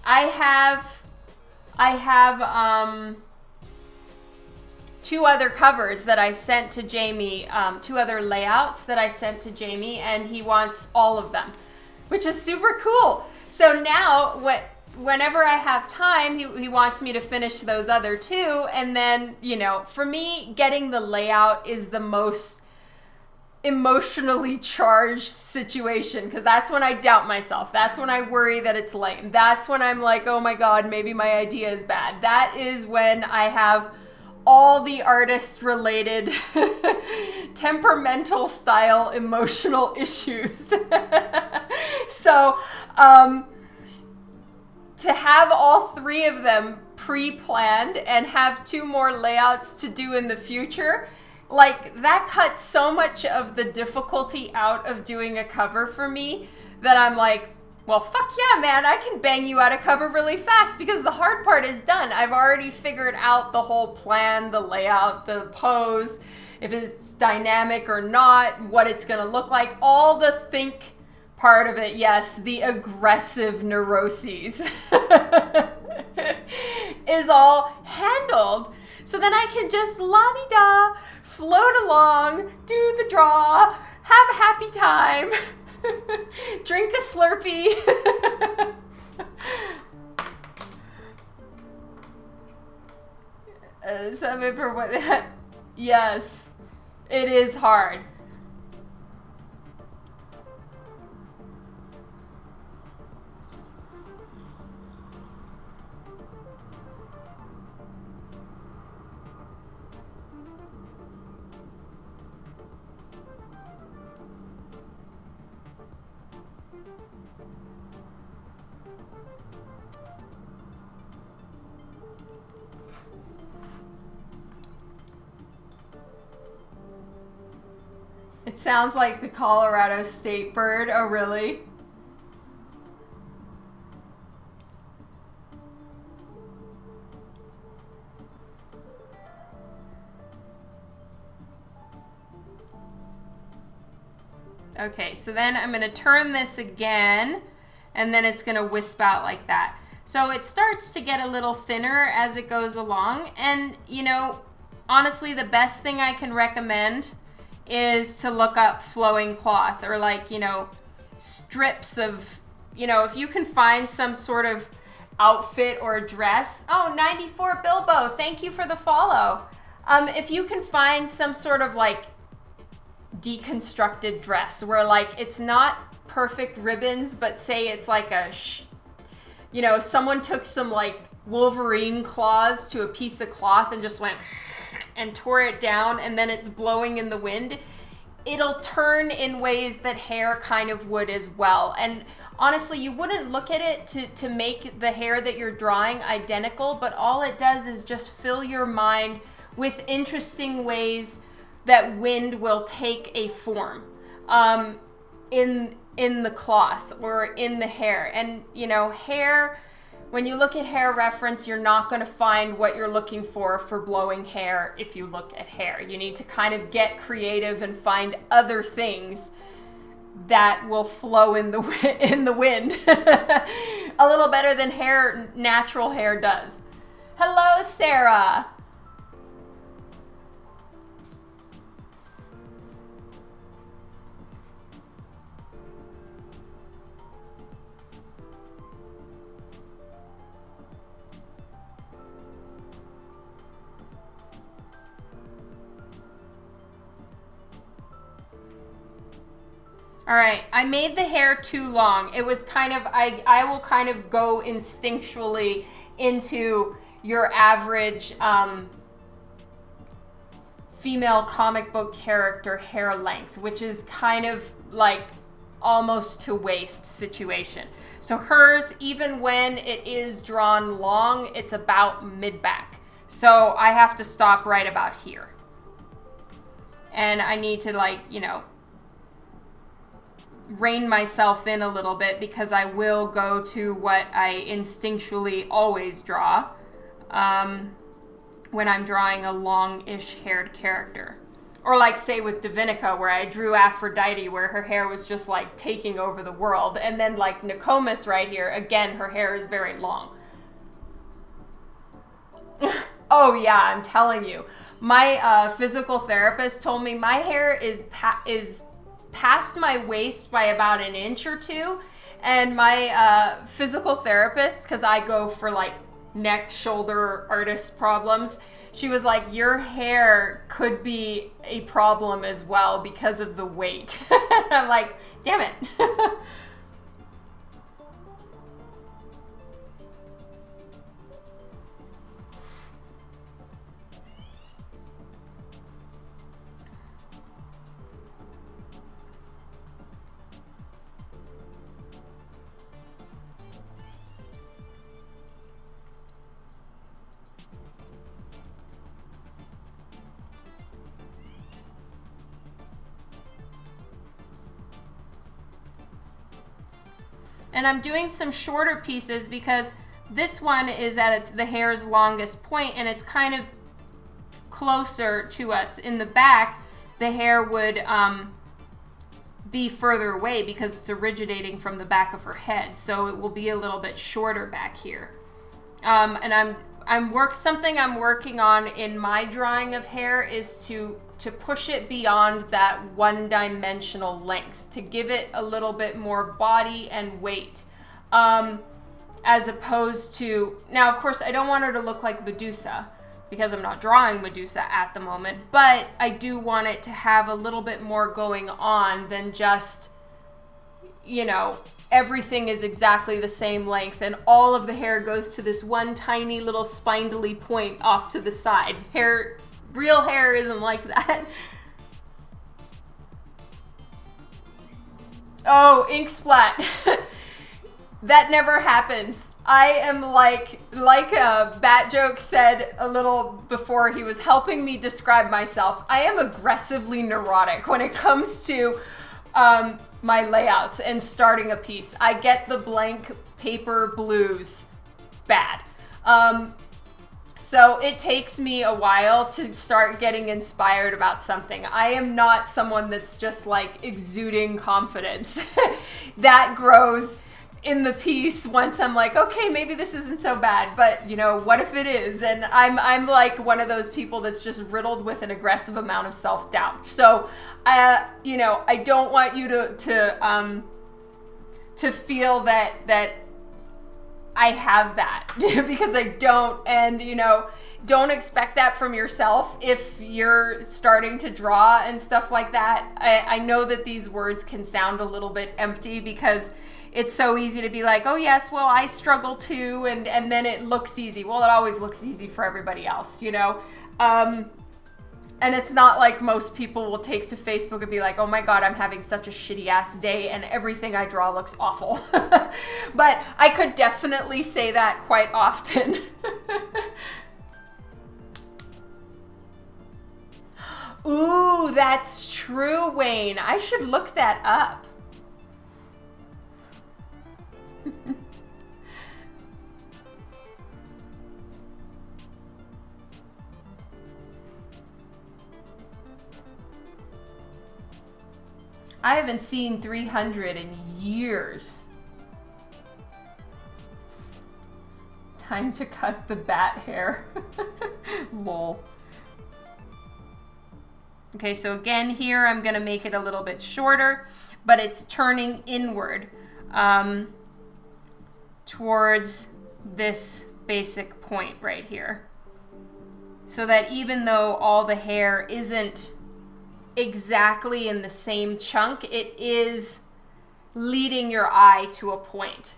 I have two other covers that I sent to Jamie, two other layouts that I sent to Jamie, and he wants all of them, which is super cool. So now whenever I have time, he wants me to finish those other two. And then, you know, for me, getting the layout is the most emotionally charged situation because that's when I doubt myself. That's when I worry that it's lame. That's when I'm like, oh my God, maybe my idea is bad. That is when I have all the artist related temperamental style emotional issues. So, to have all three of them pre-planned and have two more layouts to do in the future, like that cuts so much of the difficulty out of doing a cover for me that I'm like, Well, fuck yeah, man. I can bang you out of cover really fast because the hard part is done. I've already figured out the whole plan, the layout, the pose, if it's dynamic or not, what it's going to look like, all the think part of it. Yes, the aggressive neuroses is all handled. So then I can just la-di-da, float along, do the draw, have a happy time. Drink a Slurpee. Something for what? Yes, it is hard. It sounds like the Colorado State bird. Oh, really? Okay, so then I'm going to turn this again, and then it's going to wisp out like that. So it starts to get a little thinner as it goes along, and, you know, honestly, the best thing I can recommend is to look up flowing cloth, or like, you know, strips of, you know, if you can find some sort of outfit or dress. Oh, 94 Bilbo, thank you for the follow. If you can find some sort of like deconstructed dress where like it's not perfect ribbons, but say it's like a, you know, someone took some like Wolverine claws to a piece of cloth and just went and tore it down, and then it's blowing in the wind, it'll turn in ways that hair kind of would as well. And honestly, you wouldn't look at it to make the hair that you're drawing identical, but all it does is just fill your mind with interesting ways that wind will take a form in the cloth or in the hair. And, you know, hair, when you look at hair reference, you're not going to find what you're looking for blowing hair if you look at hair. You need to kind of get creative and find other things that will flow in the wind a little better than natural hair does. Hello, Sarah. All right, I made the hair too long. It was kind of, I will kind of go instinctually into your average female comic book character hair length, which is kind of like almost to waist situation. So hers, even when it is drawn long, it's about mid-back. So I have to stop right about here. And I need to, like, you know, rein myself in a little bit, because I will go to what I instinctually always draw when I'm drawing a long-ish haired character. Or like, say, with Divinica, where I drew Aphrodite, where her hair was just like taking over the world. And then like Nokomis right here, again, her hair is very long. Oh yeah, I'm telling you. My physical therapist told me my hair is past my waist by about an inch or two, and my physical therapist, because I go for like neck, shoulder, artist problems, she was like, your hair could be a problem as well because of the weight. And I'm like, damn it. And I'm doing some shorter pieces because this one is at the hair's longest point, and it's kind of closer to us. In the back, the hair would be further away because it's originating from the back of her head, so it will be a little bit shorter back here. And something I'm working on in my drawing of hair is to push it beyond that one-dimensional length, to give it a little bit more body and weight, as opposed to, now of course I don't want her to look like Medusa because I'm not drawing Medusa at the moment, but I do want it to have a little bit more going on than just, you know, everything is exactly the same length and all of the hair goes to this one tiny little spindly point off to the side. Real hair isn't like that. Oh, ink splat. That never happens. I am like Bat Joke said a little before he was helping me describe myself, I am aggressively neurotic when it comes to my layouts and starting a piece. I get the blank paper blues bad. So it takes me a while to start getting inspired about something. I am not someone that's just like exuding confidence. That grows in the piece once I'm like, okay, maybe this isn't so bad, but you know, what if it is? And I'm like one of those people that's just riddled with an aggressive amount of self-doubt. So, you know, I don't want you to feel that I have that because I don't. And, you know, don't expect that from yourself if you're starting to draw and stuff like that. I know that these words can sound a little bit empty because it's so easy to be like, oh yes, well, I struggle too, and then it looks easy. Well, it always looks easy for everybody else, you know? And it's not like most people will take to Facebook and be like, oh my God, I'm having such a shitty ass day and everything I draw looks awful. But I could definitely say that quite often. Ooh, that's true, Wayne. I should look that up. I haven't seen 300 in years. Time to cut the bat hair. Lol. Okay, so again here I'm gonna make it a little bit shorter, but it's turning inward towards this basic point right here. So that even though all the hair isn't exactly in the same chunk, it is leading your eye to a point.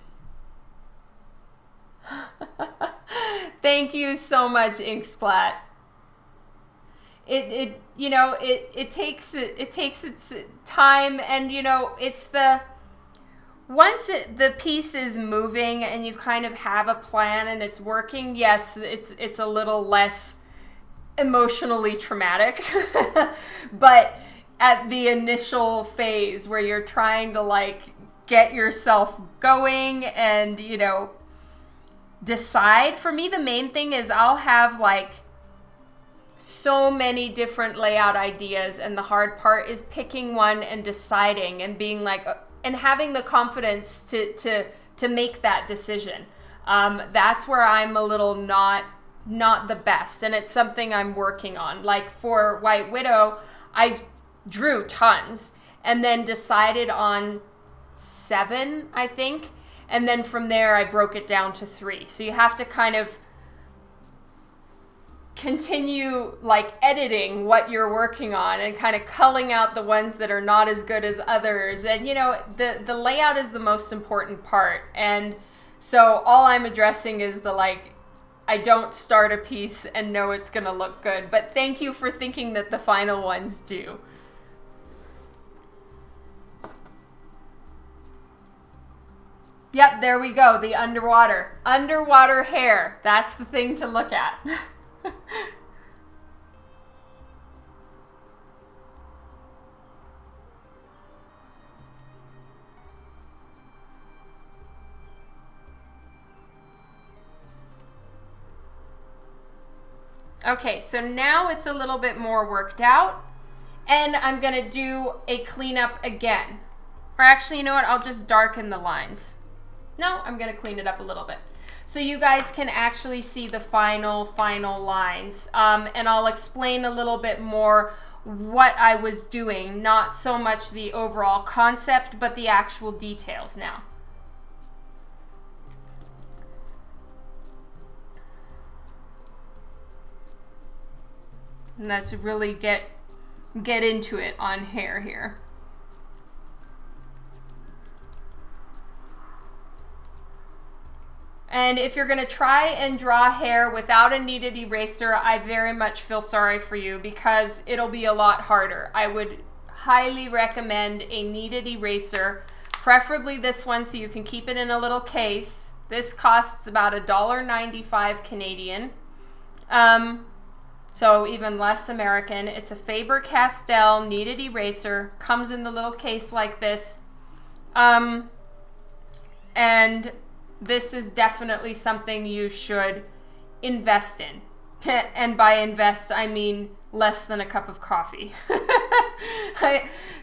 Thank you so much, Inksplat. It takes its time, and you know, it's once the piece is moving and you kind of have a plan and it's working, yes, it's a little less emotionally traumatic. But at the initial phase where you're trying to like get yourself going and, you know, decide, for me the main thing is I'll have like so many different layout ideas, and the hard part is picking one and deciding and being like and having the confidence to make that decision. That's where I'm a little not the best, and it's something I'm working on. Like for White Widow, I drew tons and then decided on 7, I think, and then from there I broke it down to 3. So you have to kind of continue like editing what you're working on and kind of culling out the ones that are not as good as others. And you know, the layout is the most important part, and so all I'm addressing is the like, I don't start a piece and know it's gonna look good, but thank you for thinking that the final ones do. Yep, there we go, the underwater hair. That's the thing to look at. Okay, so now it's a little bit more worked out, and I'm gonna do a cleanup again. Or actually, you know what? I'll just darken the lines. No, I'm gonna clean it up a little bit. So you guys can actually see the final lines. And I'll explain a little bit more what I was doing, not so much the overall concept, but the actual details now. And let's really get into it on hair here. And if you're gonna try and draw hair without a kneaded eraser, I very much feel sorry for you because it'll be a lot harder. I would highly recommend a kneaded eraser, preferably this one so you can keep it in a little case. This costs about $1.95 Canadian. So even less American. It's a Faber-Castell kneaded eraser, comes in the little case like this. And this is definitely something you should invest in. And by invest, I mean less than a cup of coffee.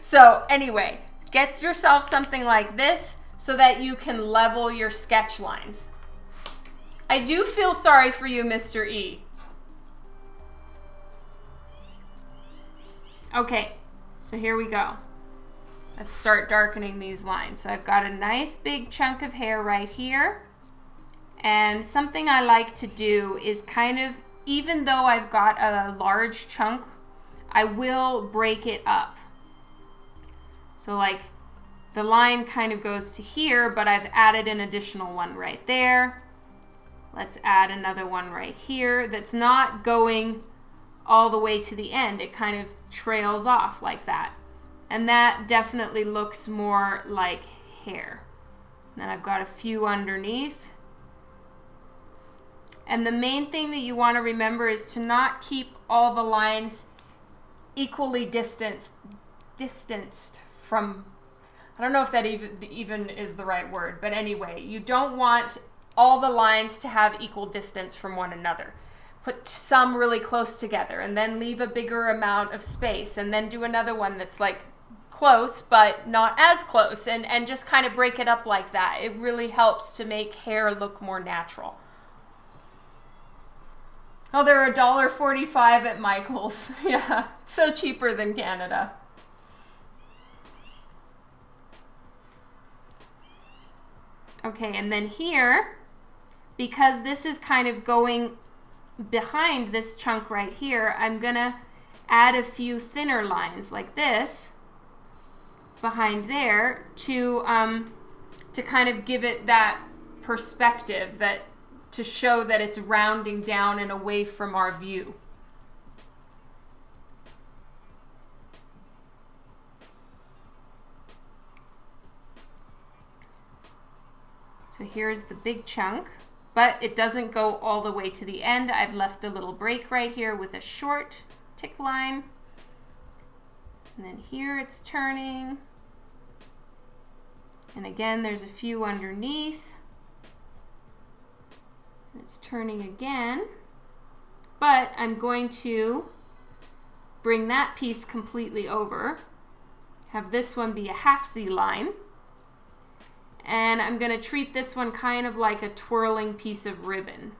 So anyway, get yourself something like this so that you can level your sketch lines. I do feel sorry for you, Mr. E. Okay, so here we go. Let's start darkening these lines. So I've got a nice big chunk of hair right here. And something I like to do is kind of, even though I've got a large chunk, I will break it up. So like the line kind of goes to here, but I've added an additional one right there. Let's add another one right here that's not going all the way to the end. It kind of trails off like that. And that definitely looks more like hair. And then I've got a few underneath. And the main thing that you want to remember is to not keep all the lines equally distanced from, I don't know if that even is the right word, but anyway, you don't want all the lines to have equal distance from one another. Put some really close together and then leave a bigger amount of space and then do another one that's like close but not as close and just kind of break it up like that. It really helps to make hair look more natural. Oh, they're $1.45 at Michael's. Yeah, so cheaper than Canada. Okay, and then here, because this is kind of going behind this chunk right here, I'm gonna add a few thinner lines like this behind there to kind of give it that perspective, that to show that it's rounding down and away from our view. So here's the big chunk, but it doesn't go all the way to the end. I've left a little break right here with a short tick line. And then here it's turning. And again, there's a few underneath. It's turning again. But I'm going to bring that piece completely over. Have this one be a half Z line. And I'm going to treat this one kind of like a twirling piece of ribbon.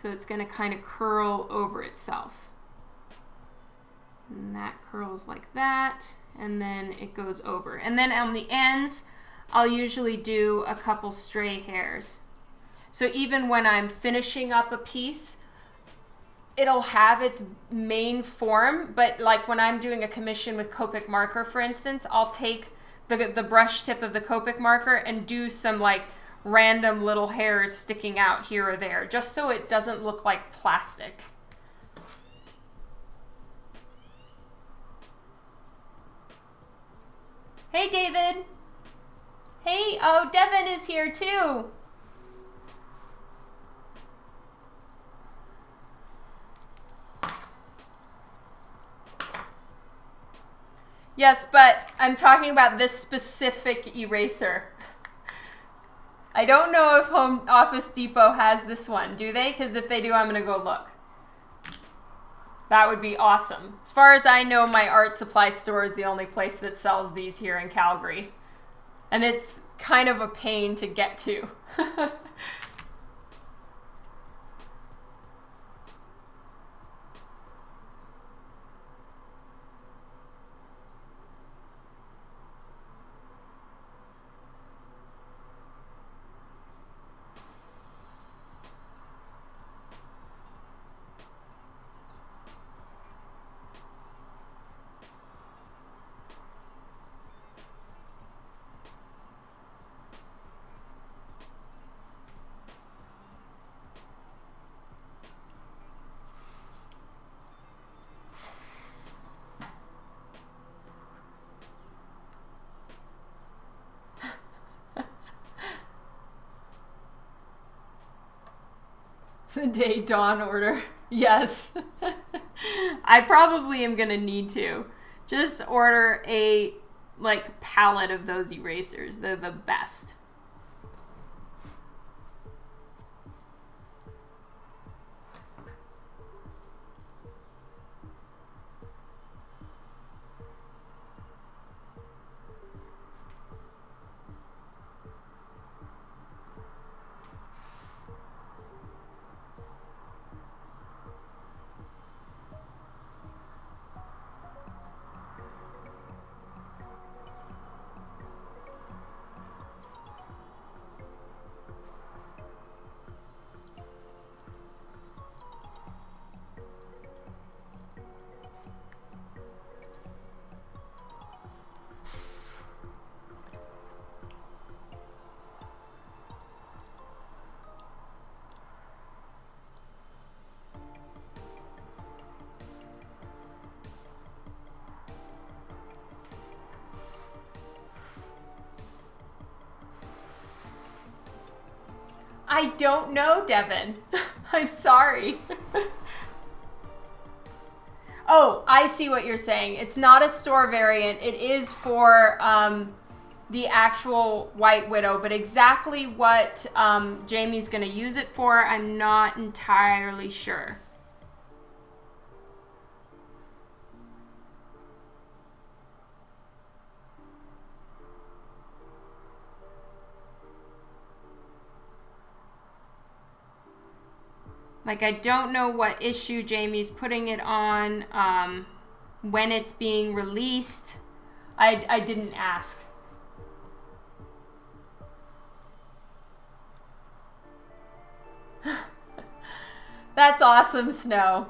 So it's going to kind of curl over itself. And that curls like that, and then it goes over. And then on the ends, I'll usually do a couple stray hairs. So even when I'm finishing up a piece, it'll have its main form, but like when I'm doing a commission with Copic marker, for instance, I'll take the brush tip of the Copic marker and do some like random little hairs sticking out here or there, just so it doesn't look like plastic. Hey, David. Hey, oh, Devin is here too. Yes, but I'm talking about this specific eraser. I don't know if Home Office Depot has this one. Do they? Because if they do, I'm going to go look. That would be awesome. As far as I know, my art supply store is the only place that sells these here in Calgary. And it's kind of a pain to get to. The day dawn order. Yes. I probably am gonna need to. Just order a palette of those erasers. They're the best. I don't know, Devin. I'm sorry. Oh, I see what you're saying. It's not a store variant. It is for the actual White Widow, but exactly what Jamie's going to use it for, I'm not entirely sure. I don't know what issue Jamie's putting it on, when it's being released. I didn't ask. That's awesome, Snow.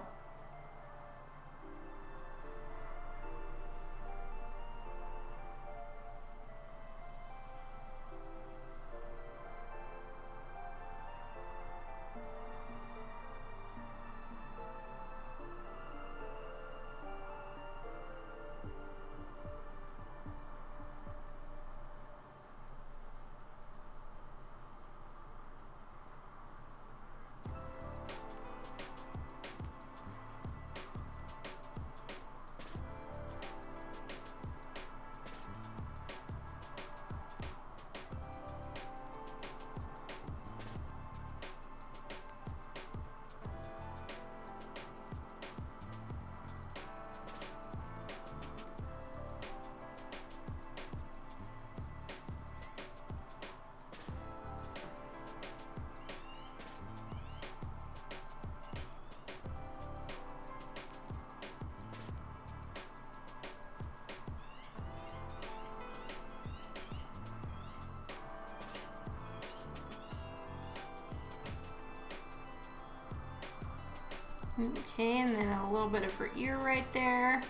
Okay, and then a little bit of her ear right there.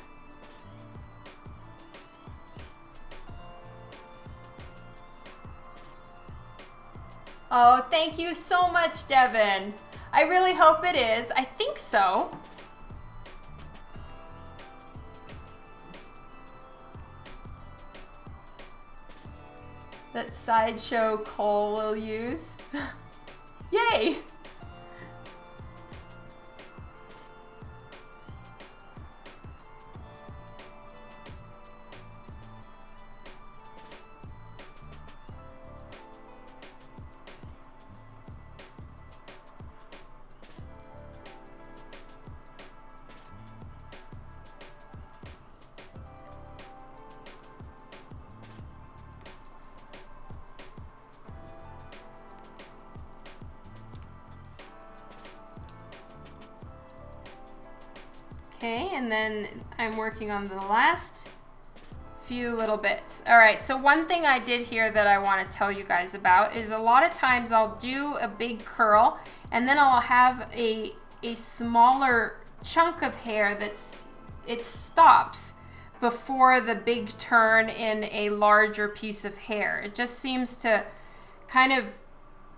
Oh, thank you so much, Devin. I really hope it is. I think so. That Sideshow Cole will use. Yay! Okay, and then I'm working on the last few little bits. All right, so one thing I did here that I want to tell you guys about is a lot of times I'll do a big curl and then I'll have a smaller chunk of hair it stops before the big turn in a larger piece of hair. It just seems to kind of,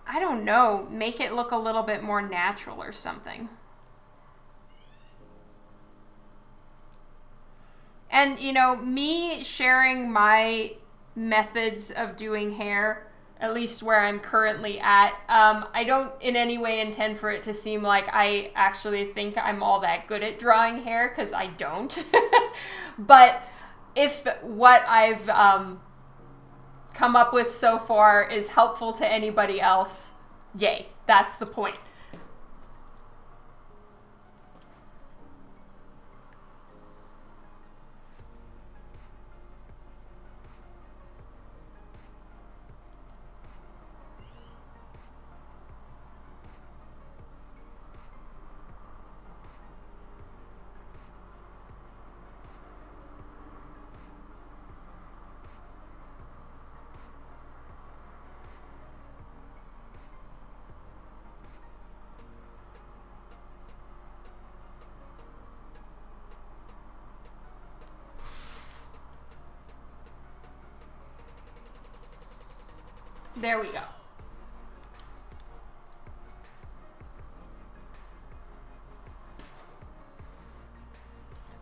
I don't know, make it look a little bit more natural or something. And, you know, me sharing my methods of doing hair, at least where I'm currently at, I don't in any way intend for it to seem like I actually think I'm all that good at drawing hair, because I don't. But if what I've come up with so far is helpful to anybody else, yay, that's the point. There we go.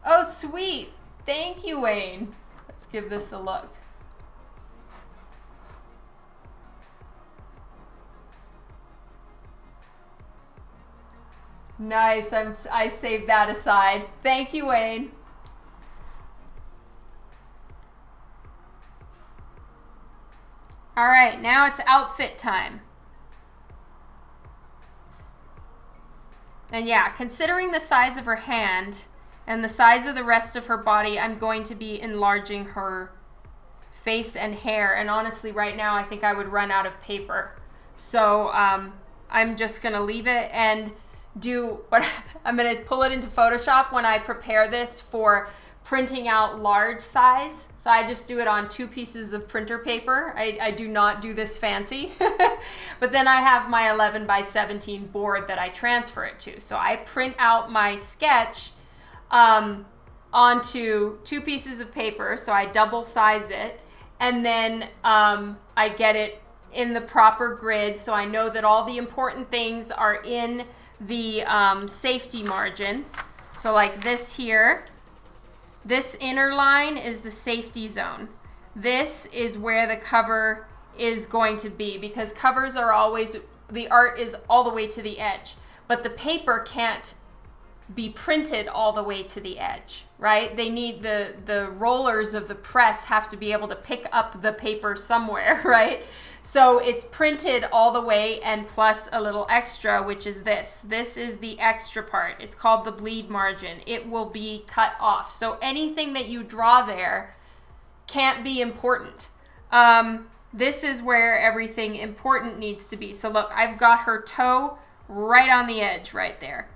Oh, sweet. Thank you, Wayne. Let's give this a look. Nice. I saved that aside. Thank you, Wayne. All right, now it's outfit time. And yeah, considering the size of her hand and the size of the rest of her body, I'm going to be enlarging her face and hair. And honestly, right now, I think I would run out of paper. So I'm just gonna leave it and do what I'm gonna pull it into Photoshop when I prepare this for printing out large size. So I just do it on 2 pieces of printer paper. I do not do this fancy. But then I have my 11 by 17 board that I transfer it to. So I print out my sketch onto 2 pieces of paper. So I double size it, and then I get it in the proper grid. So I know that all the important things are in the safety margin. So like this here, this inner line is the safety zone. This is where the cover is going to be, because covers are always, the art is all the way to the edge, but the paper can't be printed all the way to the edge, right? They need the rollers of the press have to be able to pick up the paper somewhere, right? So it's printed all the way, and plus a little extra, which is this. This is the extra part. It's called the bleed margin. It will be cut off. So anything that you draw there can't be important. This is where everything important needs to be. So look, I've got her toe right on the edge right there.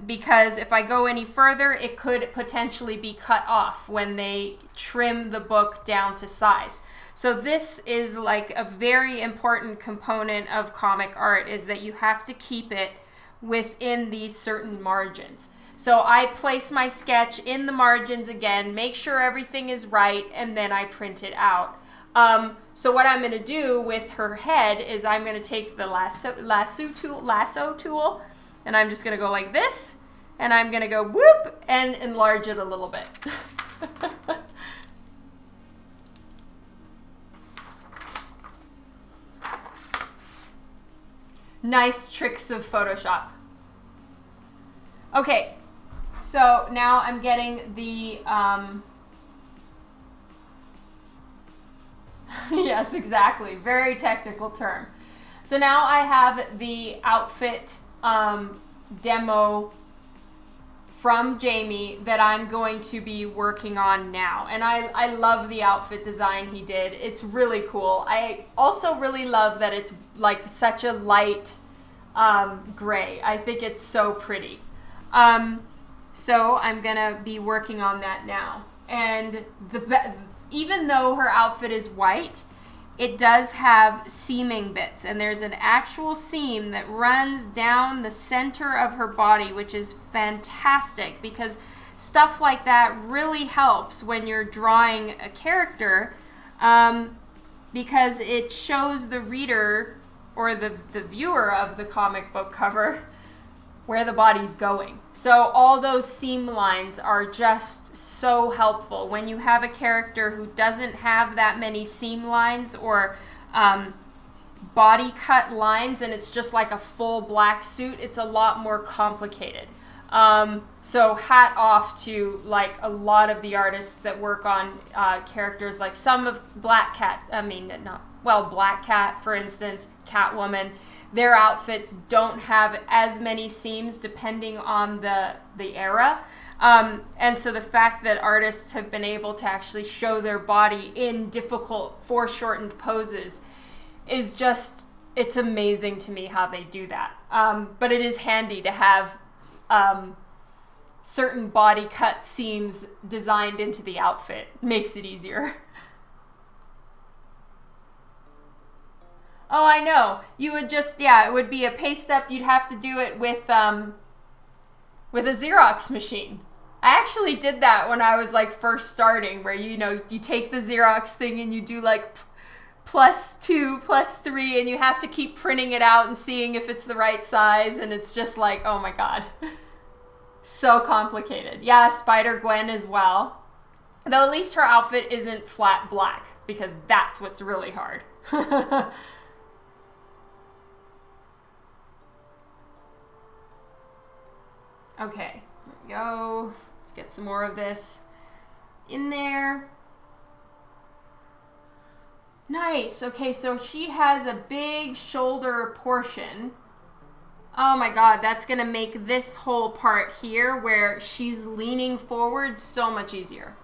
Because if I go any further, it could potentially be cut off when they trim the book down to size. So this is like a very important component of comic art, is that you have to keep it within these certain margins. So I place my sketch in the margins again, make sure everything is right, and then I print it out. So what I'm going to do with her head is I'm going to take the lasso tool, and I'm just going to go like this, and I'm going to go whoop and enlarge it a little bit. Nice tricks of Photoshop. Okay, so now I'm getting the, yes, exactly, very technical term. So now I have the outfit demo from Jamie that I'm going to be working on now. And I love the outfit design he did. It's really cool. I also really love that it's like such a light gray. I think it's so pretty. So I'm gonna be working on that now. And even though her outfit is white, it does have seaming bits, and there's an actual seam that runs down the center of her body, which is fantastic because stuff like that really helps when you're drawing a character, because it shows the reader or the viewer of the comic book cover where the body's going. So all those seam lines are just so helpful. When you have a character who doesn't have that many seam lines or body cut lines and it's just like a full black suit, it's a lot more complicated. So hat off to like a lot of the artists that work on characters, like some of Black Cat, Black Cat, for instance, Catwoman. Their outfits don't have as many seams depending on the era. And so the fact that artists have been able to actually show their body in difficult foreshortened poses is just, it's amazing to me how they do that. But it is handy to have certain body cut seams designed into the outfit. Makes it easier. Oh, I know. You would just, it would be a paste up. You'd have to do it with a Xerox machine. I actually did that when I was like first starting, where, you take the Xerox thing and you do like +2, +3, and you have to keep printing it out and seeing if it's the right size. And it's just like, oh my God. So complicated. Yeah, Spider-Gwen as well. Though at least her outfit isn't flat black, because that's what's really hard. Okay, here we go. Let's get some more of this in there. Nice. Okay, so she has a big shoulder portion. Oh my God, that's gonna make this whole part here where she's leaning forward so much easier.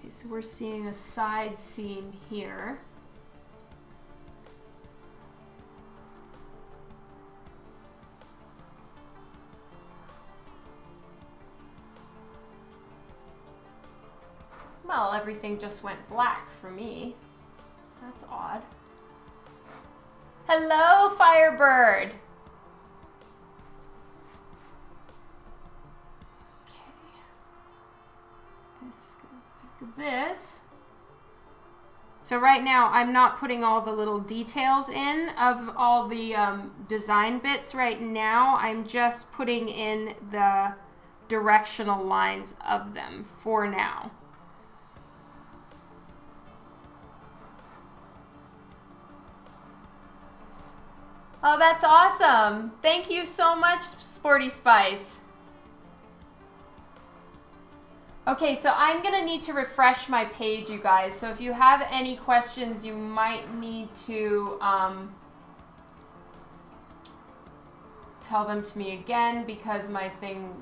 So we're seeing a side seam here. Well, everything just went black for me. That's odd. Hello, Firebird. This. So right now I'm not putting all the little details in of all the design bits right now. I'm just putting in the directional lines of them for now. Oh, that's awesome. Thank you so much, Sporty Spice. Okay, so I'm going to need to refresh my page, you guys. So if you have any questions, you might need to tell them to me again, because my thing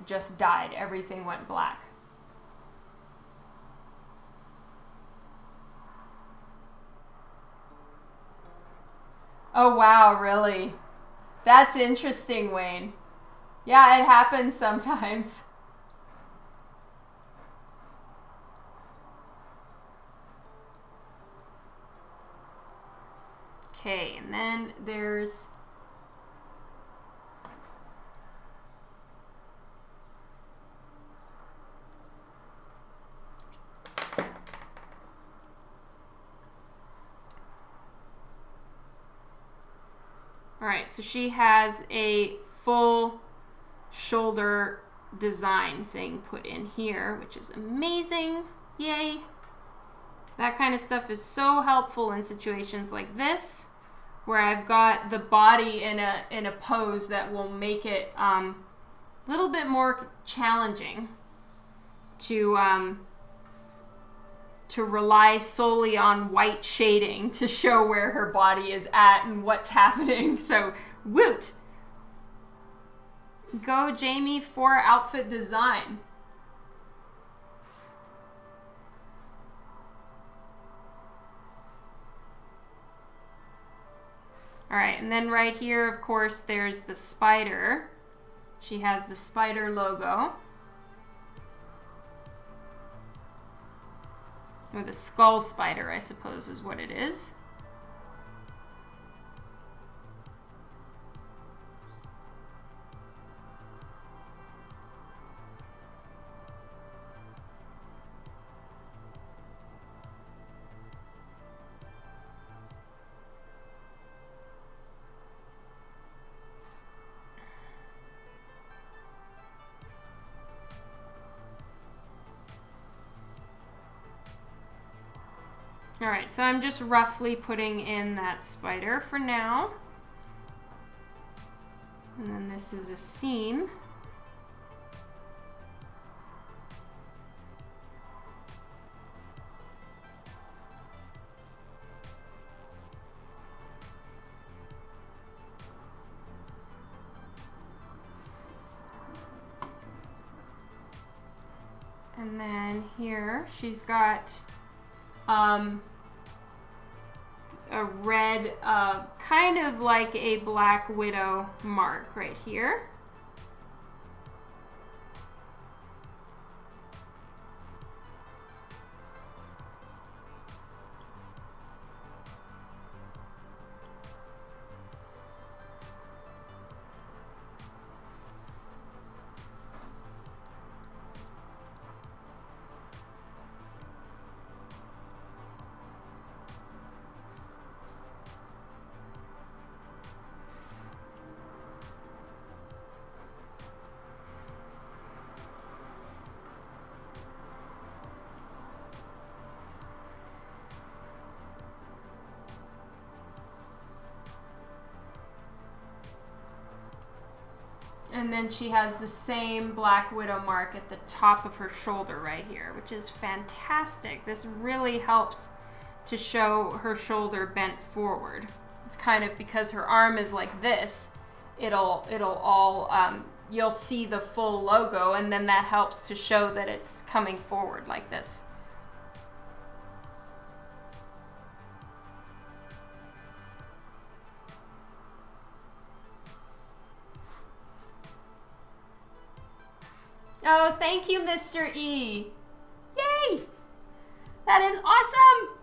just died. Everything went black. Oh, wow, really? That's interesting, Wayne. Yeah, it happens sometimes. Okay, and then there's all right, so she has a full shoulder design thing put in here, which is amazing. Yay. That kind of stuff is so helpful in situations like this, where I've got the body in a pose that will make it a little bit more challenging to to rely solely on white shading to show where her body is at and what's happening. So, woot! Go, Jamie, for outfit design. All right, and then right here, of course, there's the spider. She has the spider logo. Or the skull spider, I suppose, is what it is. All right, so I'm just roughly putting in that spider for now. And then this is a seam. And then here she's got a red, kind of like a Black Widow mark right here. And then she has the same Black Widow mark at the top of her shoulder right here, which is fantastic. This really helps to show her shoulder bent forward. It's kind of because her arm is like this, it'll all, you'll see the full logo, and then that helps to show that it's coming forward like this. Oh, thank you, Mr. E. Yay! That is awesome!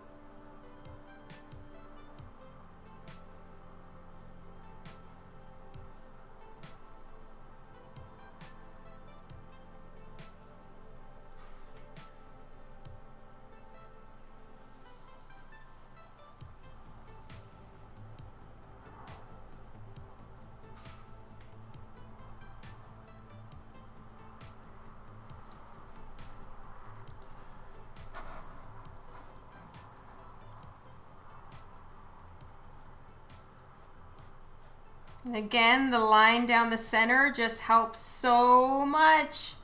And again, the line down the center just helps so much.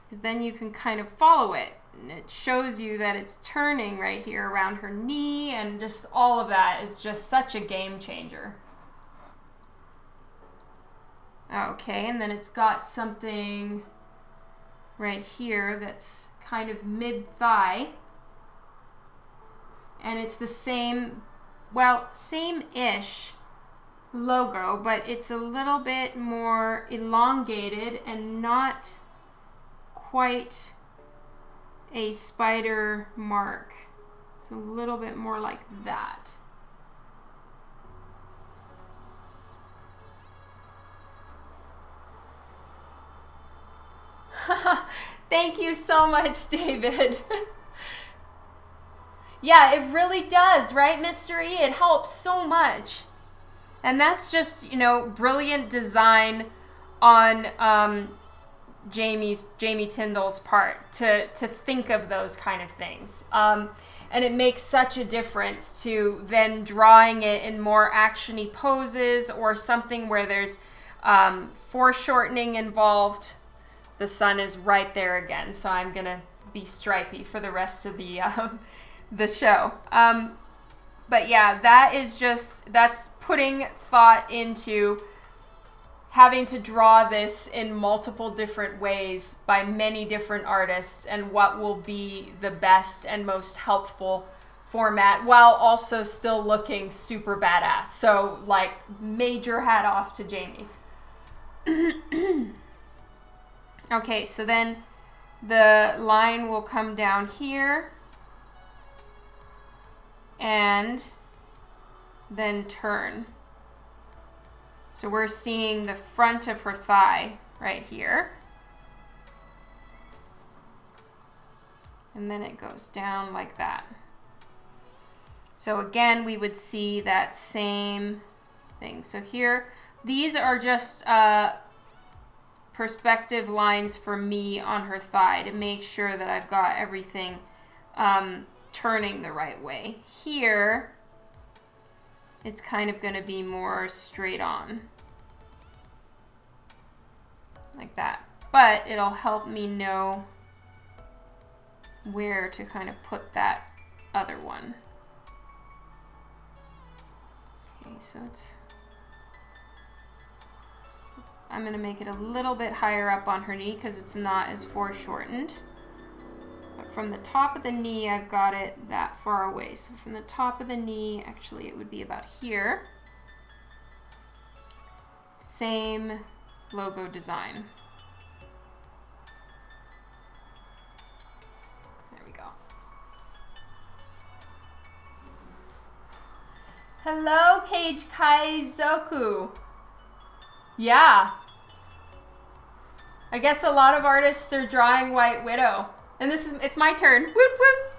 Because then you can kind of follow it. And it shows you that it's turning right here around her knee, and just all of that is just such a game changer. Okay, and then it's got something right here that's kind of mid-thigh. And it's the same, well, same-ish logo, but it's a little bit more elongated and not quite a spider mark. It's a little bit more like that. Thank you so much, David. Yeah, it really does, right, Mr. E? It helps so much. And that's just, you know, brilliant design on Jamie Tyndall's part to think of those kind of things. And it makes such a difference to then drawing it in more action-y poses or something where there's foreshortening involved. the sun is right there again. So I'm gonna be stripy for the rest of the show. But yeah, that's putting thought into having to draw this in multiple different ways by many different artists and what will be the best and most helpful format while also still looking super badass. So like major hat off to Jamie. Okay, so then the line will come down here and then turn. So we're seeing the front of her thigh right here. And then it goes down like that. So again, we would see that same thing. So here, these are just perspective lines for me on her thigh to make sure that I've got everything turning the right way. Here, it's kind of going to be more straight on. Like that. But it'll help me know where to kind of put that other one. Okay, so I'm going to make it a little bit higher up on her knee because it's not as foreshortened. But from the top of the knee, I've got it that far away. So from the top of the knee, actually it would be about here. Same logo design. There we go. Hello, Cage Kaizoku. Yeah. I guess a lot of artists are drawing White Widow. And it's my turn. Whoop, whoop.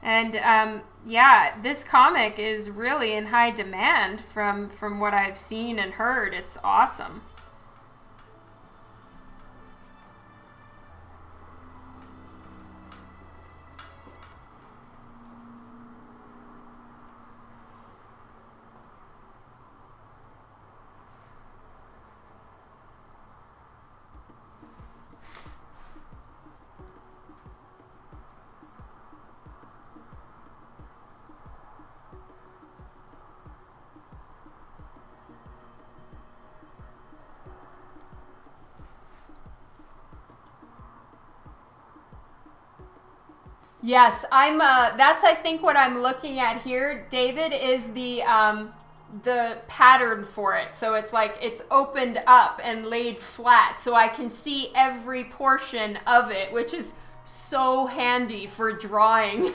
And yeah, this comic is really in high demand from what I've seen and heard. It's awesome. Yes, that's I think what I'm looking at here, David, is the pattern for it. So it's like it's opened up and laid flat so I can see every portion of it, which is so handy for drawing.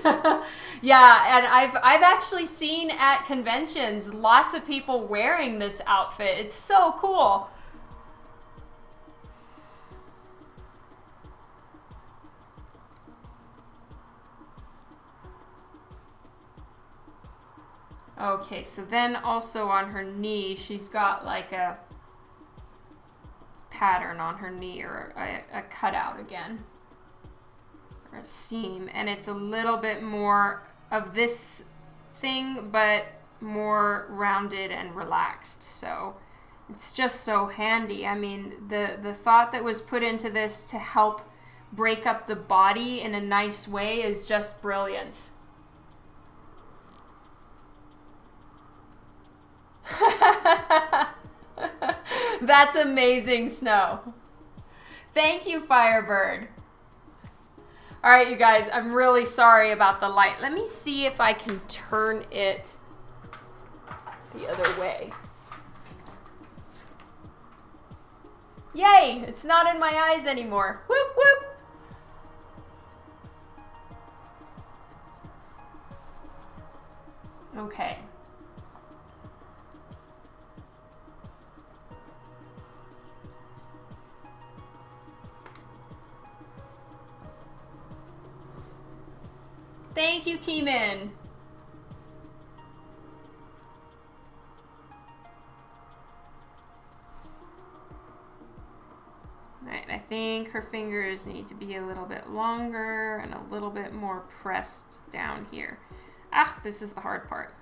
Yeah, and I've actually seen at conventions lots of people wearing this outfit. It's so cool. Okay, so then also on her knee, she's got like a pattern on her knee, or a cutout again, or a seam, and it's a little bit more of this thing, but more rounded and relaxed. So it's just so handy. I mean, the thought that was put into this to help break up the body in a nice way is just brilliance. That's amazing, Snow. Thank you, Firebird. All right, you guys, I'm really sorry about the light. Let me see if I can turn it the other way. Yay, it's not in my eyes anymore. Whoop, whoop. Okay. Thank you, Keeman. think her fingers need to be a little bit longer and a little bit more pressed down here. Ah, this is the hard part.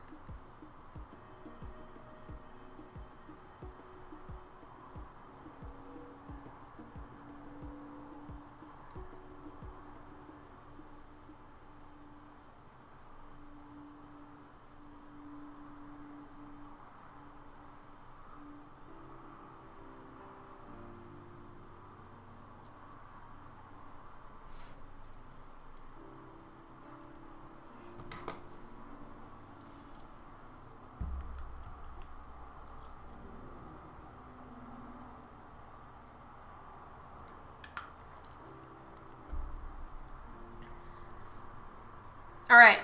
All right.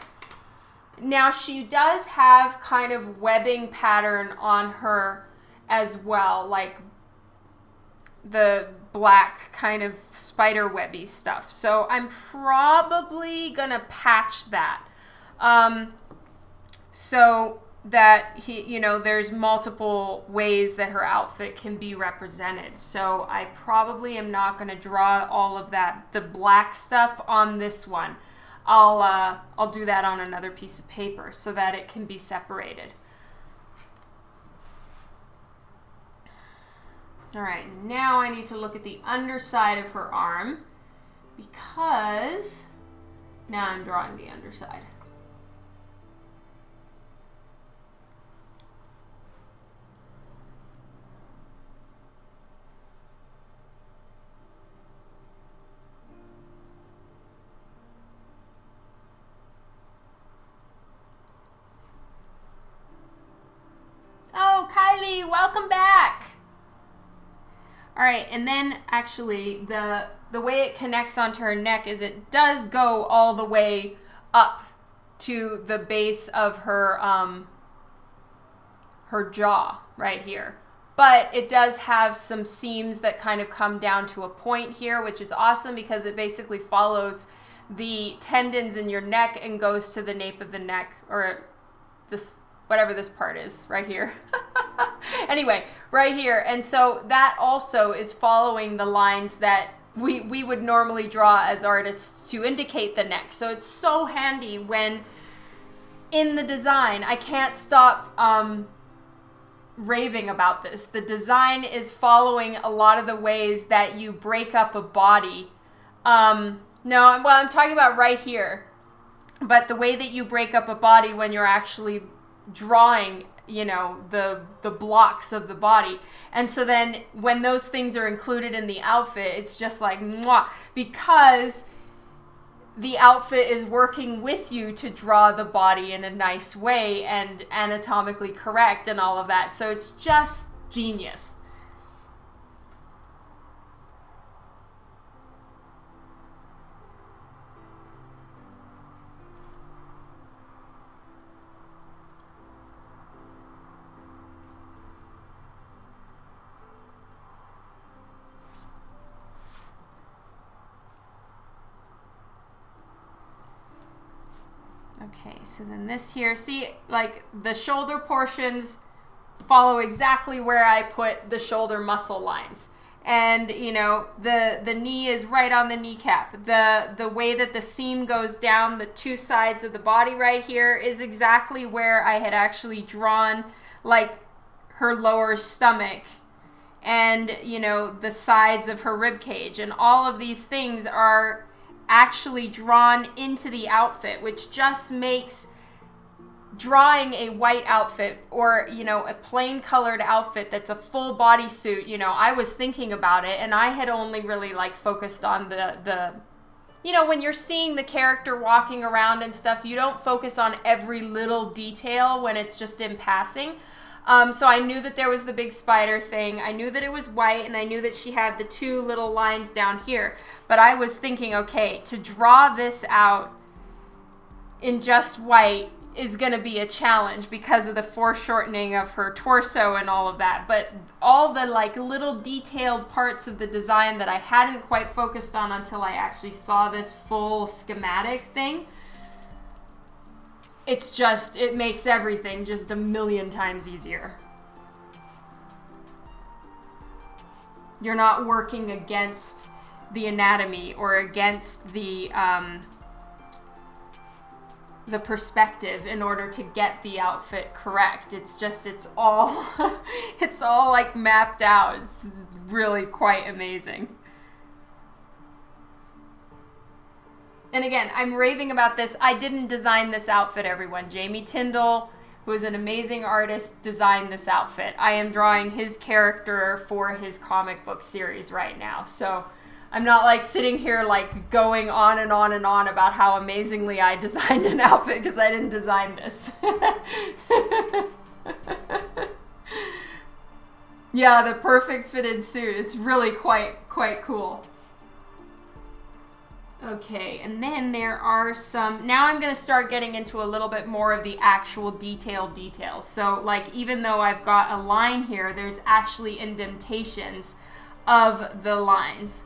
Now she does have kind of webbing pattern on her as well, like the black kind of spider webby stuff. So I'm probably gonna patch that. So that there's multiple ways that her outfit can be represented. So I probably am not gonna draw all of that, the black stuff on this one. I'll do that on another piece of paper so that it can be separated. All right, now I need to look at the underside of her arm because now I'm drawing the underside. Oh, Kylie, welcome back. All right, and then actually the way it connects onto her neck is it does go all the way up to the base of her her jaw right here. But it does have some seams that kind of come down to a point here, which is awesome because it basically follows the tendons in your neck and goes to the nape of the neck, or this, whatever this part is right here. Anyway, right here. And so that also is following the lines that we would normally draw as artists to indicate the neck. So it's so handy when in the design. I can't stop raving about this. The design is following a lot of the ways that you break up a body. I'm talking about right here. But the way that you break up a body when you're actually drawing, the blocks of the body. And so then when those things are included in the outfit, it's just like mwah, because the outfit is working with you to draw the body in a nice way and anatomically correct and all of that. So it's just genius. Okay, so then this here, see, like the shoulder portions follow exactly where I put the shoulder muscle lines. And, the knee is right on the kneecap. The way that the seam goes down the two sides of the body right here is exactly where I had actually drawn, like, her lower stomach and, the sides of her rib cage. And all of these things are actually drawn into the outfit, which just makes drawing a white outfit or, a plain colored outfit that's a full bodysuit. I was thinking about it and I had only really focused on the when you're seeing the character walking around and stuff, you don't focus on every little detail when it's just in passing. So I knew that there was the big spider thing. I knew that it was white, and I knew that she had the two little lines down here. But I was thinking, okay, to draw this out in just white is going to be a challenge because of the foreshortening of her torso and all of that. But all the little detailed parts of the design that I hadn't quite focused on until I actually saw this full schematic thing, it makes everything just a million times easier. You're not working against the anatomy or against the perspective in order to get the outfit correct. It's just, it's all it's all like mapped out. It's really quite amazing. And again, I'm raving about this. I didn't design this outfit, everyone. Jamie Tyndall, who is an amazing artist, designed this outfit. I am drawing his character for his comic book series right now. So I'm not like sitting here like going on and on and on about how amazingly I designed an outfit, because I didn't design this. Yeah, the perfect fitted suit. It's really quite cool. Okay, and then there are some, now I'm going to start getting into a little bit more of the actual details. So like, even though I've got a line here, there's actually indentations of the lines.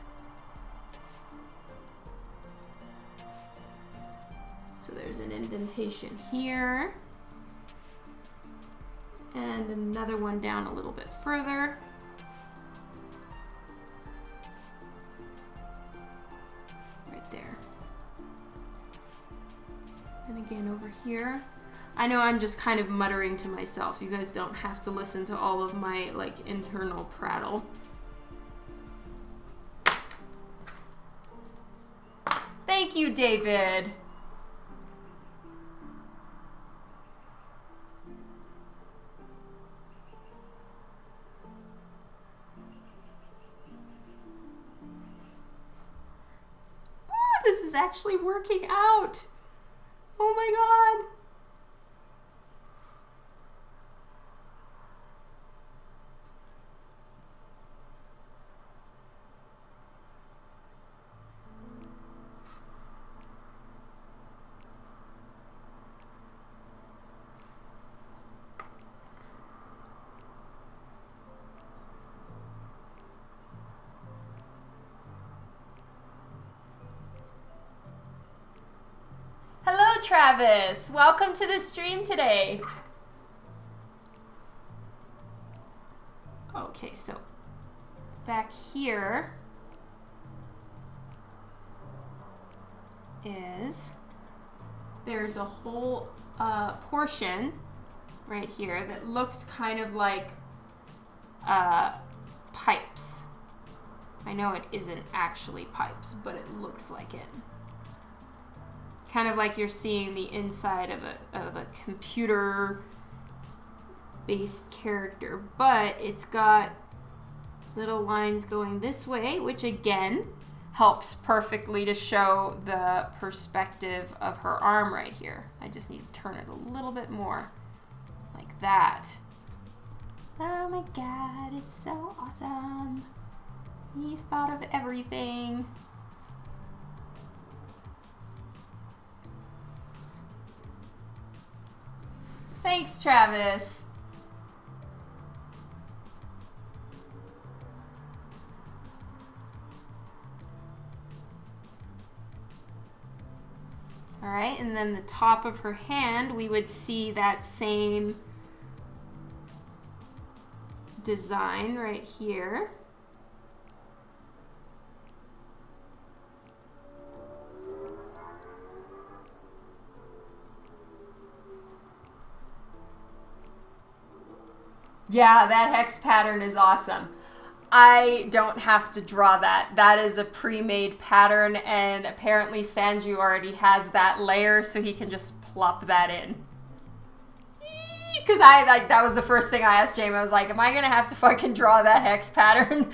So there's an indentation here. And another one down a little bit further. There. And again over here. I know I'm just kind of muttering to myself. You guys don't have to listen to all of my like internal prattle. Thank you, David. This is actually working out. Oh my God. Hello, Travis. Welcome to the stream today. Okay, so back here is, there's a whole portion right here that looks kind of like pipes. I know it isn't actually pipes, but it looks like it. Kind of like you're seeing the inside of a computer-based character, but it's got little lines going this way, which again helps perfectly to show the perspective of her arm right here. I just need to turn it a little bit more, like that. Oh my God, it's so awesome. He thought of everything. Thanks, Travis. All right, and then the top of her hand, we would see that same design right here. Yeah, that hex pattern is awesome. I don't have to draw that. That is a pre-made pattern, and apparently Sanju already has that layer, so he can just plop that in. Because that was the first thing I asked Jamie. I was like, am I going to have to fucking draw that hex pattern?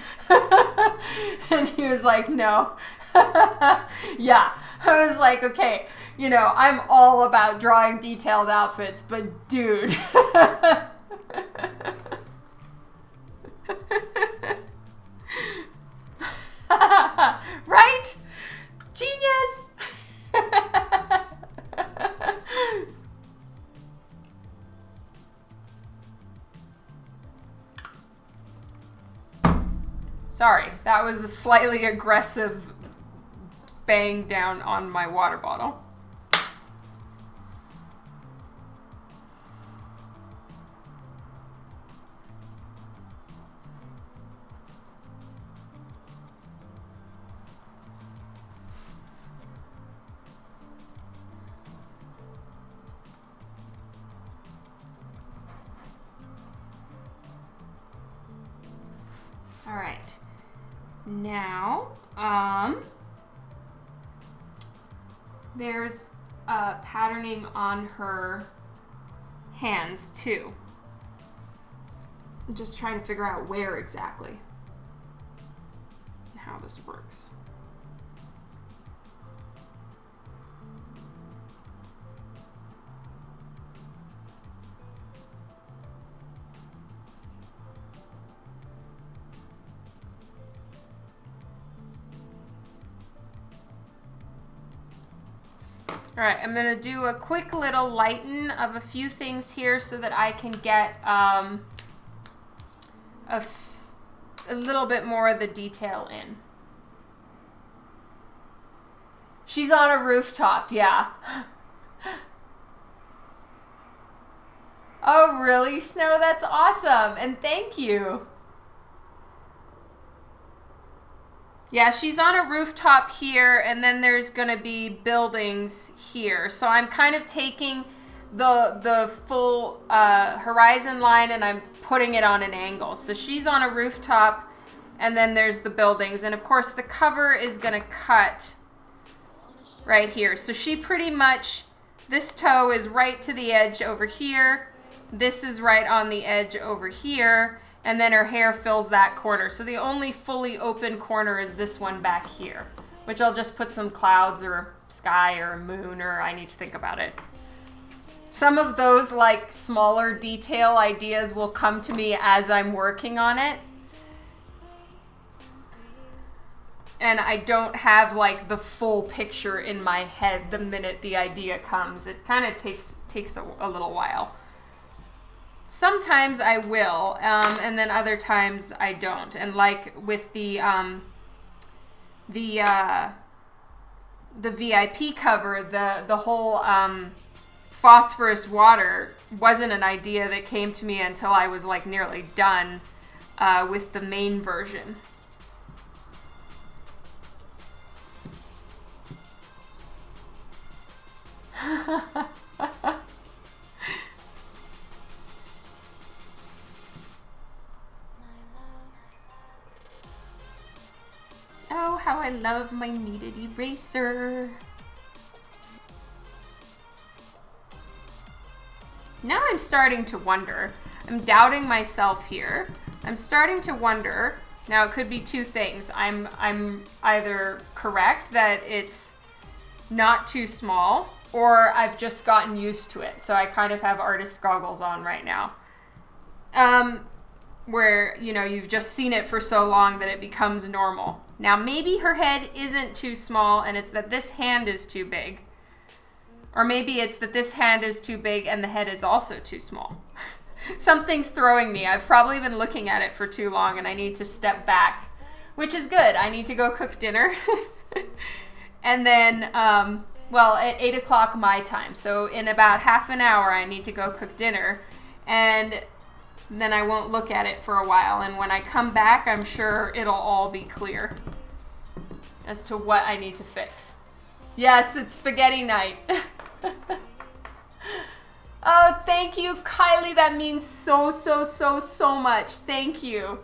And he was like, no. Yeah. I was like, okay, you know, I'm all about drawing detailed outfits, but dude. Right? Genius! Sorry, that was a slightly aggressive bang down on my water bottle. All right. Now, there's patterning on her hands too. I'm just trying to figure out where exactly and how this works. All right, I'm gonna do a quick little lighten of a few things here so that I can get a little bit more of the detail in. She's on a rooftop, yeah. Oh, really, Snow? That's awesome, and thank you. Yeah, she's on a rooftop here, and then there's going to be buildings here. So I'm kind of taking the full horizon line and I'm putting it on an angle. So she's on a rooftop, and then there's the buildings. And of course, the cover is going to cut right here. So she pretty much, this toe is right to the edge over here. This is right on the edge over here. And then her hair fills that corner. So the only fully open corner is this one back here, which I'll just put some clouds or sky or a moon, or I need to think about it. Some of those like smaller detail ideas will come to me as I'm working on it. And I don't have like the full picture in my head the minute the idea comes. It kind of takes a little while. Sometimes I will, and then other times I don't. And like with the VIP cover, the whole phosphorus water wasn't an idea that came to me until I was like nearly done with the main version. Oh, how I love my kneaded eraser. Now I'm starting to wonder. I'm doubting myself here. I'm starting to wonder. Now it could be two things. I'm either correct that it's not too small, or I've just gotten used to it. So I kind of have artist goggles on right now. Where, you know, you've just seen it for so long that it becomes normal. Now, maybe her head isn't too small and it's that this hand is too big. Or maybe it's that this hand is too big and the head is also too small. Something's throwing me. I've probably been looking at it for too long and I need to step back, which is good. I need to go cook dinner. And then, well, at 8 o'clock my time. So in about half an hour, I need to go cook dinner. And then I won't look at it for a while. And when I come back, I'm sure it'll all be clear as to what I need to fix. Yes, it's spaghetti night. Oh, thank you, Kylie. That means so much. Thank you.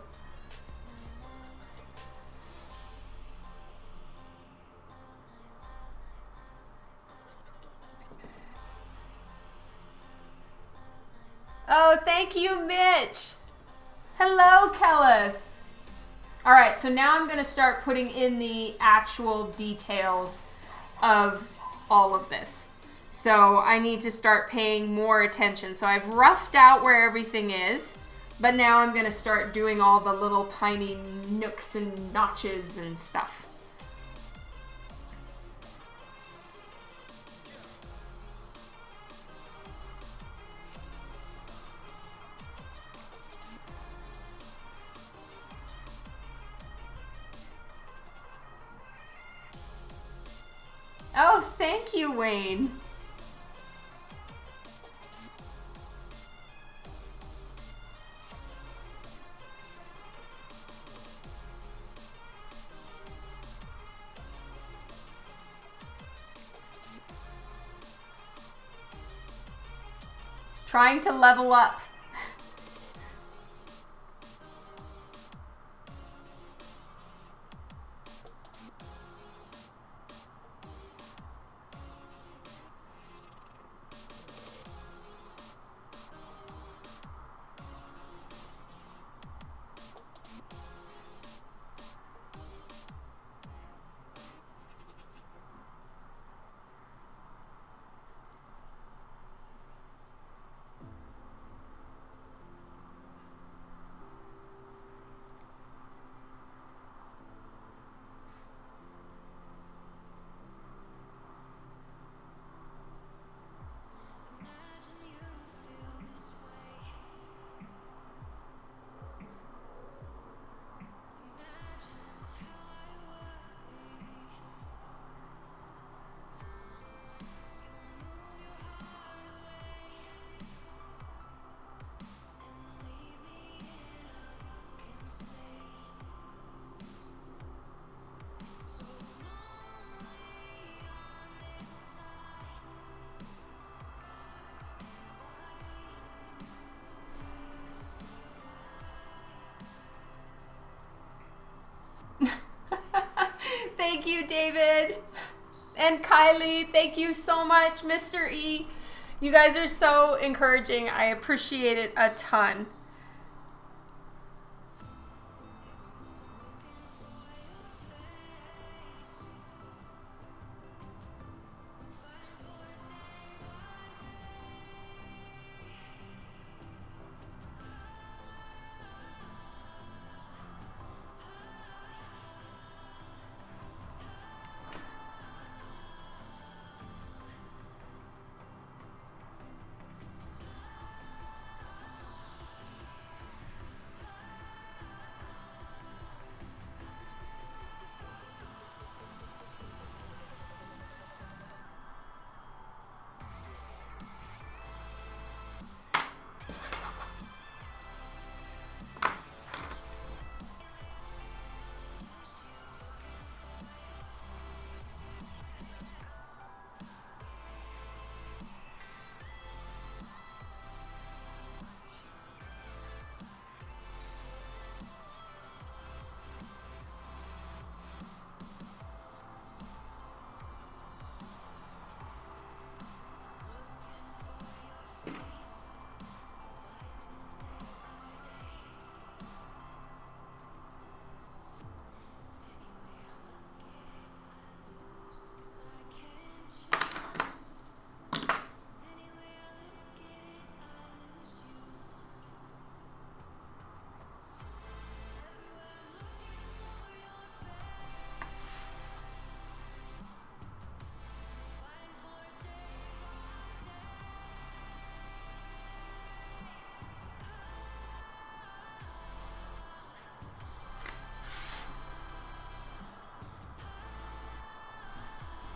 Oh, thank you, Mitch. Hello, Kelleth. All right, so now I'm going to start putting in the actual details of all of this. So I need to start paying more attention. So I've roughed out where everything is, but now I'm going to start doing all the little tiny nooks and notches and stuff. Oh, thank you, Wayne. Trying to level up. you, David. And Kylie, thank you so much, Mr. E. You guys are so encouraging. I appreciate it a ton.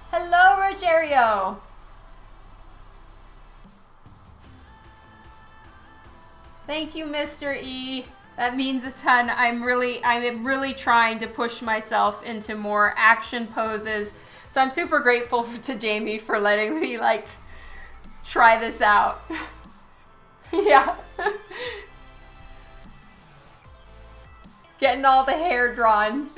Hello, Rogerio. Thank you, Mr. E. That means a ton. I'm really trying to push myself into more action poses. So I'm super grateful to Jamie for letting me try this out. Yeah. Getting all the hair drawn.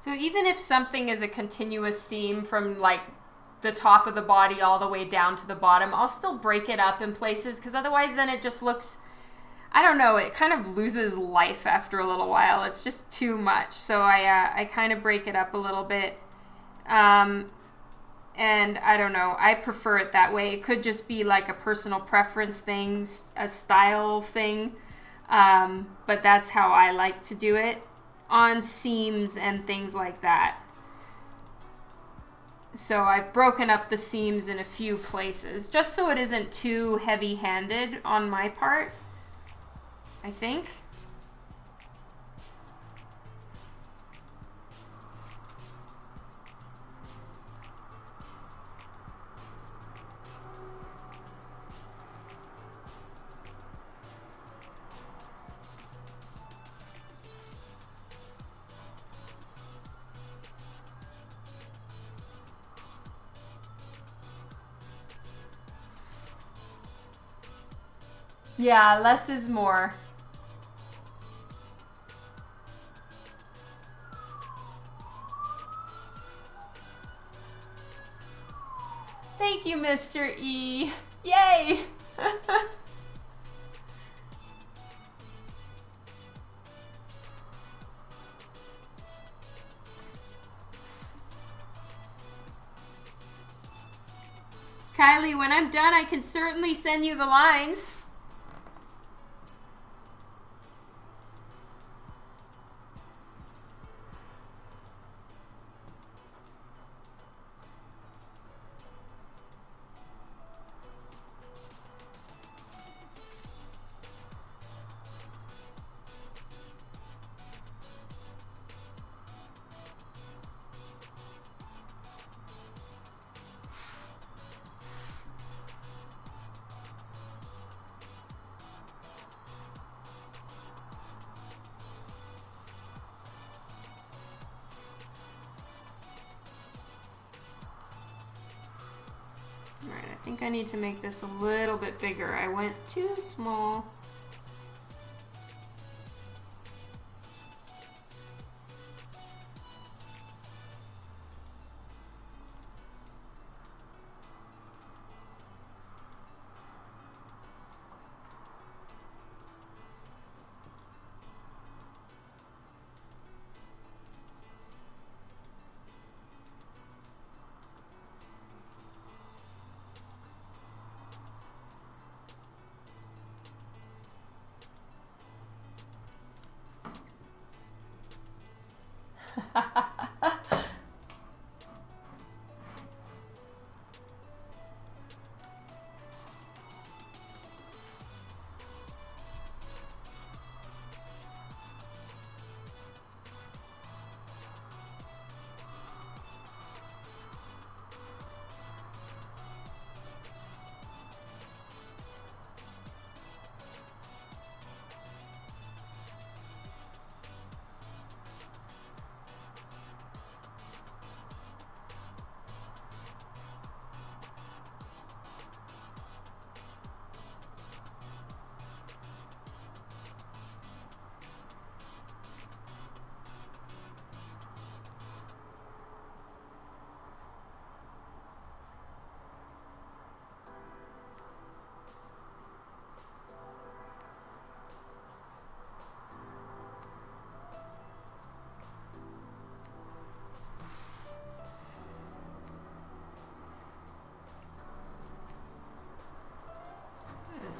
So even if something is a continuous seam from the top of the body all the way down to the bottom, I'll still break it up in places because otherwise then it just looks, I don't know, it kind of loses life after a little while. It's just too much. So I kind of break it up a little bit. And I don't know, I prefer it that way. It could just be like a personal preference thing, a style thing. But that's how I like to do it on seams and things like that. So I've broken up the seams in a few places just so it isn't too heavy-handed on my part, I think. Yeah, less is more. Thank you, Mr. E. Yay! Kylie, when I'm done, I can certainly send you the lines. think I need to make this a little bit bigger. I went too small.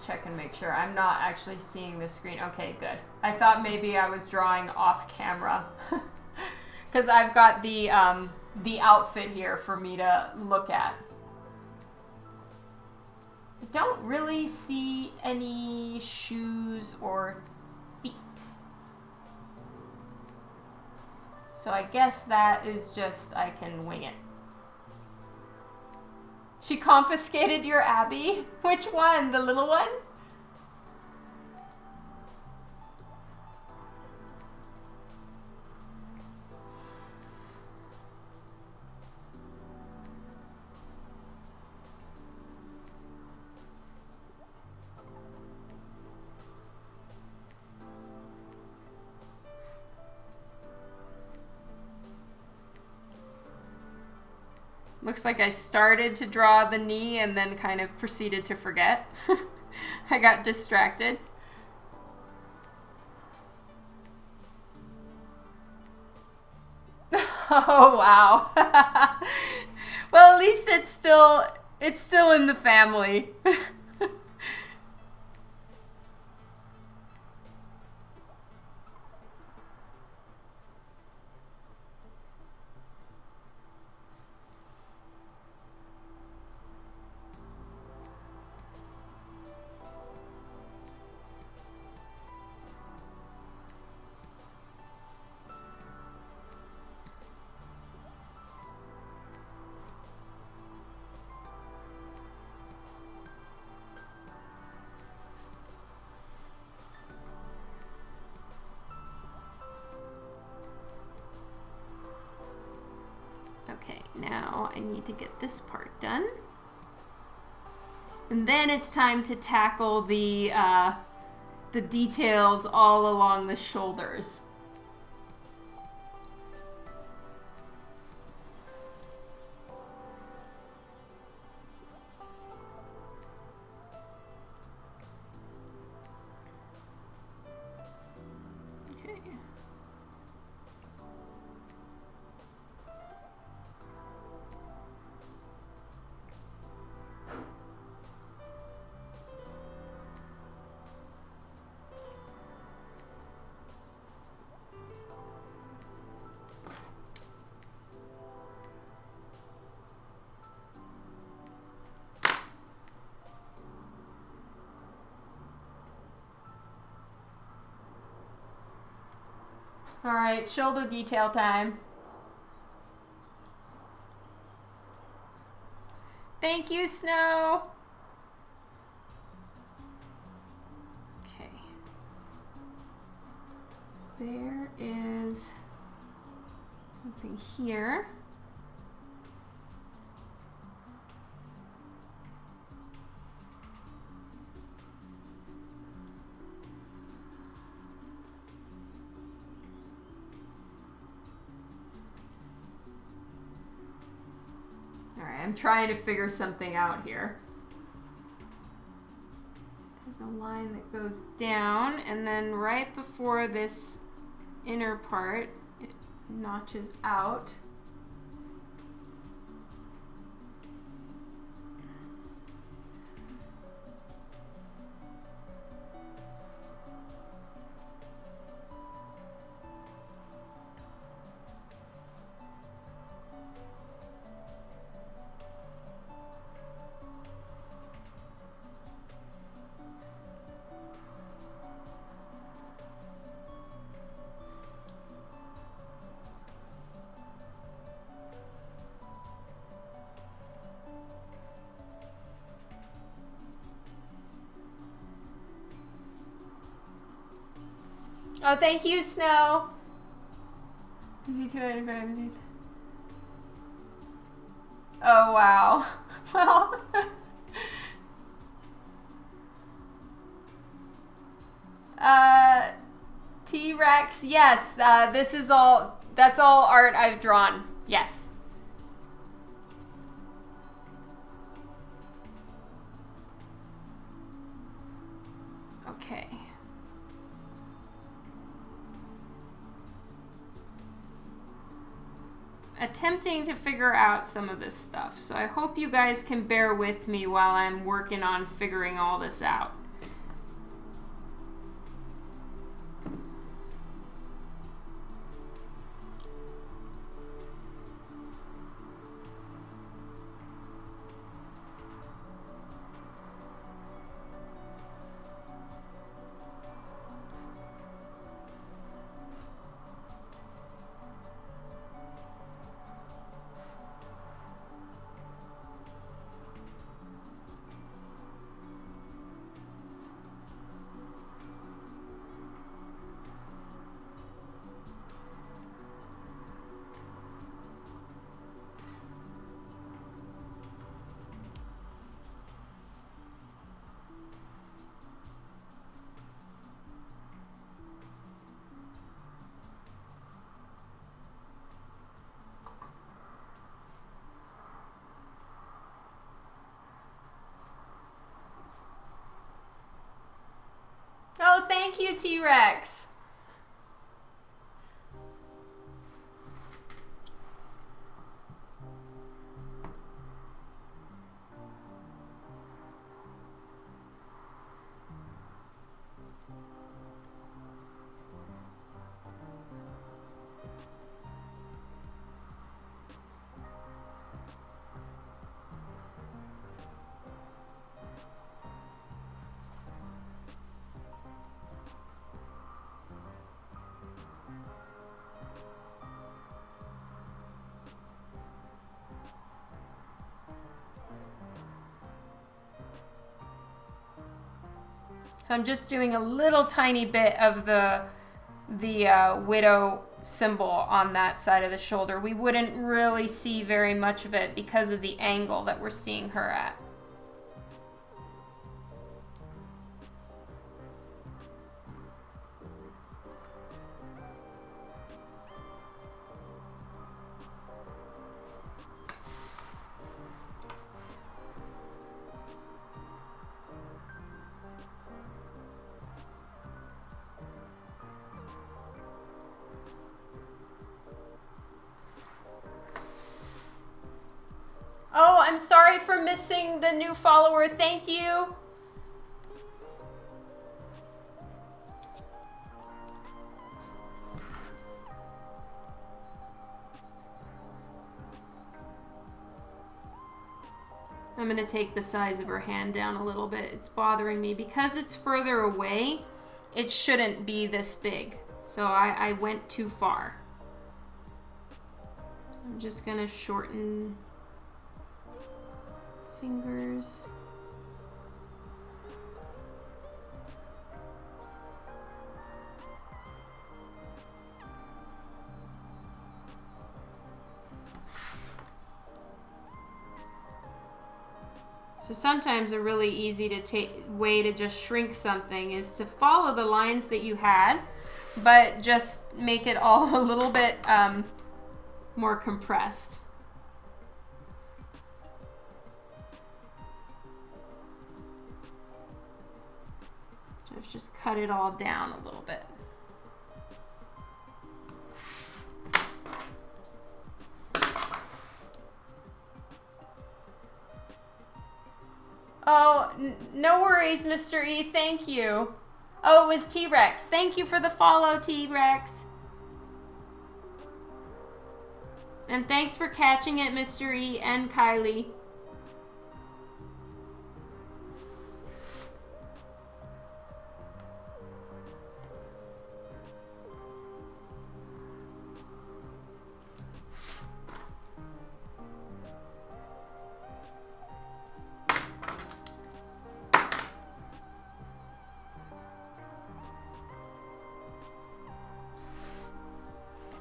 Check and make sure I'm not actually seeing the screen. Okay, good. I thought maybe I was drawing off camera because I've got the outfit here for me to look at. I don't really see any shoes or feet. So I guess that is just, I can wing it. She confiscated your Abby? Which one? The little one? Looks like I started to draw the knee and then kind of proceeded to forget. I got distracted. Oh, wow. Well, at least it's still in the family. Okay, now I need to get this part done. And then it's time to tackle the details all along the shoulders. Okay. All right, shoulder detail time. Thank you, Snow. Okay. There is something here. I'm trying to figure something out here. There's a line that goes down, and then right before this inner part, it notches out. Oh, thank you, Snow. Oh, wow. Well, T-Rex, yes, this is all, that's all art I've drawn. Yes. Okay. Attempting to figure out some of this stuff. So I hope you guys can bear with me while I'm working on figuring all this out. Oh, thank you, T-Rex. So I'm just doing a little tiny bit of the widow symbol on that side of the shoulder. We wouldn't really see very much of it because of the angle that we're seeing her at. Oh, I'm sorry for missing the new follower. Thank you. I'm going to take the size of her hand down a little bit. It's bothering me. Because it's further away, it shouldn't be this big. So I went too far. I'm just going to shorten fingers. So sometimes a really easy way to just shrink something is to follow the lines that you had, but just make it all a little bit more compressed. just cut it all down a little bit. Oh, no worries, Mr. E. Thank you. Oh, it was T-Rex. Thank you for the follow, T-Rex. And thanks for catching it, Mr. E and Kylie.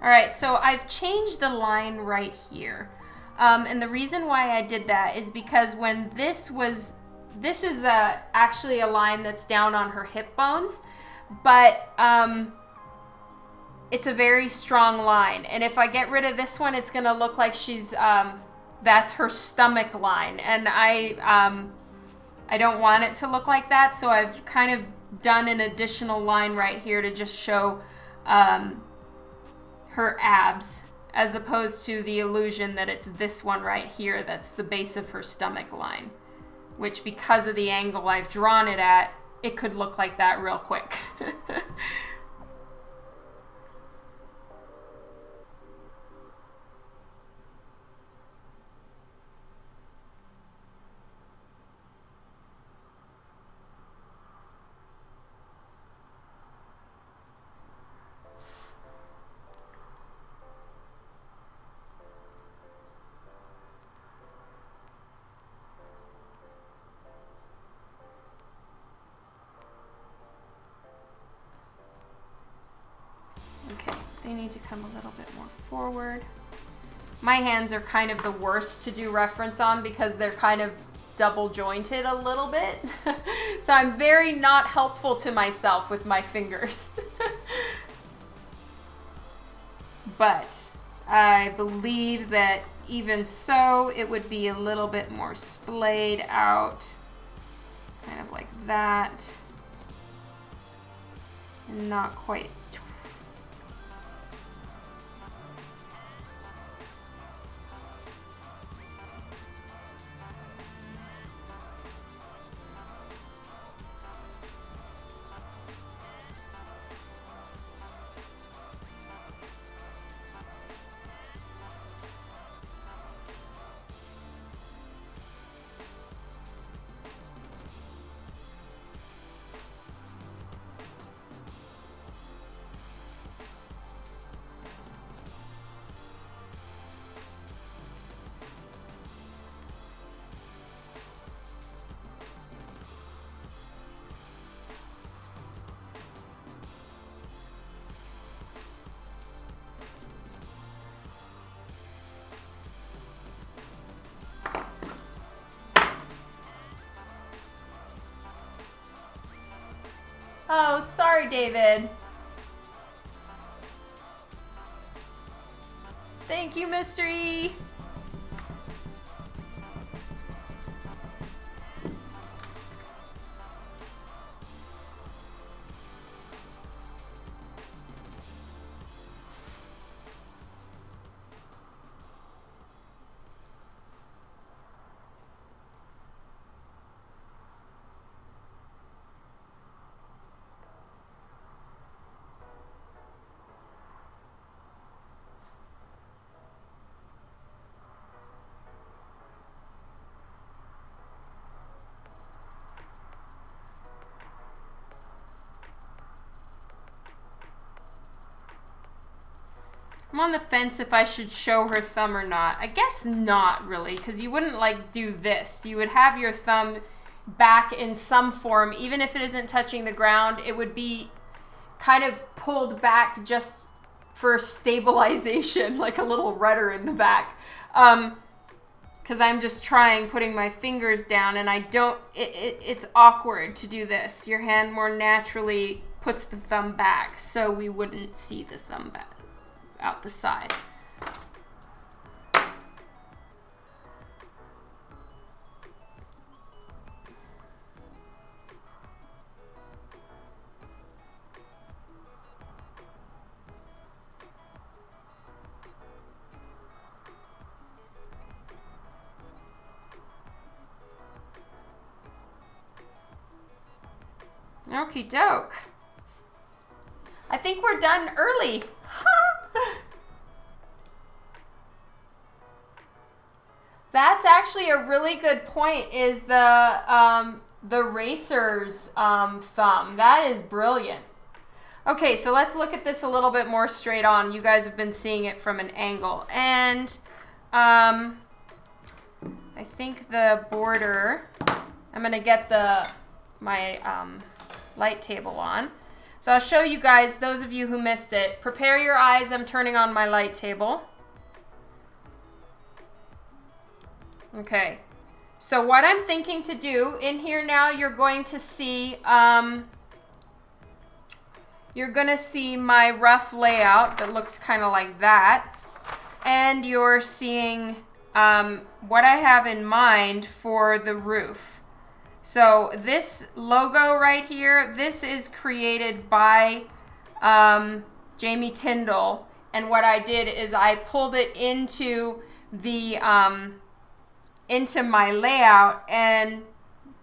All right, so I've changed the line right here. And the reason why I did that is because when this is actually a line that's down on her hip bones, but it's a very strong line. And if I get rid of this one, it's gonna look like she's, that's her stomach line. And I don't want it to look like that, so I've kind of done an additional line right here to just show her abs, as opposed to the illusion that it's this one right here that's the base of her stomach line, which because of the angle I've drawn it at, it could look like that real quick. They need to come a little bit more forward. My hands are kind of the worst to do reference on because they're kind of double jointed a little bit. So I'm very not helpful to myself with my fingers. But I believe that even so, it would be a little bit more splayed out. Kind of like that. And not quite. Oh, sorry, David. Thank you, Mr. E. I'm on the fence if I should show her thumb or not. I guess not really, because you wouldn't like do this. You would have your thumb back in some form, even if it isn't touching the ground. It would be kind of pulled back just for stabilization, like a little rudder in the back. Because I'm just putting my fingers down, and I don't, it's awkward to do this. Your hand more naturally puts the thumb back, so we wouldn't see the thumb back out the side. Okie doke. I think we're done early. That's actually a really good point, is the racer's thumb. That is brilliant. Okay, so let's look at this a little bit more straight on. You guys have been seeing it from an angle. And I think the border, I'm going to get my light table on. So I'll show you guys, those of you who missed it. Prepare your eyes. I'm turning on my light table. Okay. So what I'm thinking to do in here now, you're going to see my rough layout that looks kind of like that. And you're seeing what I have in mind for the roof. So this logo right here, this is created by Jamie Tyndall. And what I did is I pulled it into the into my layout and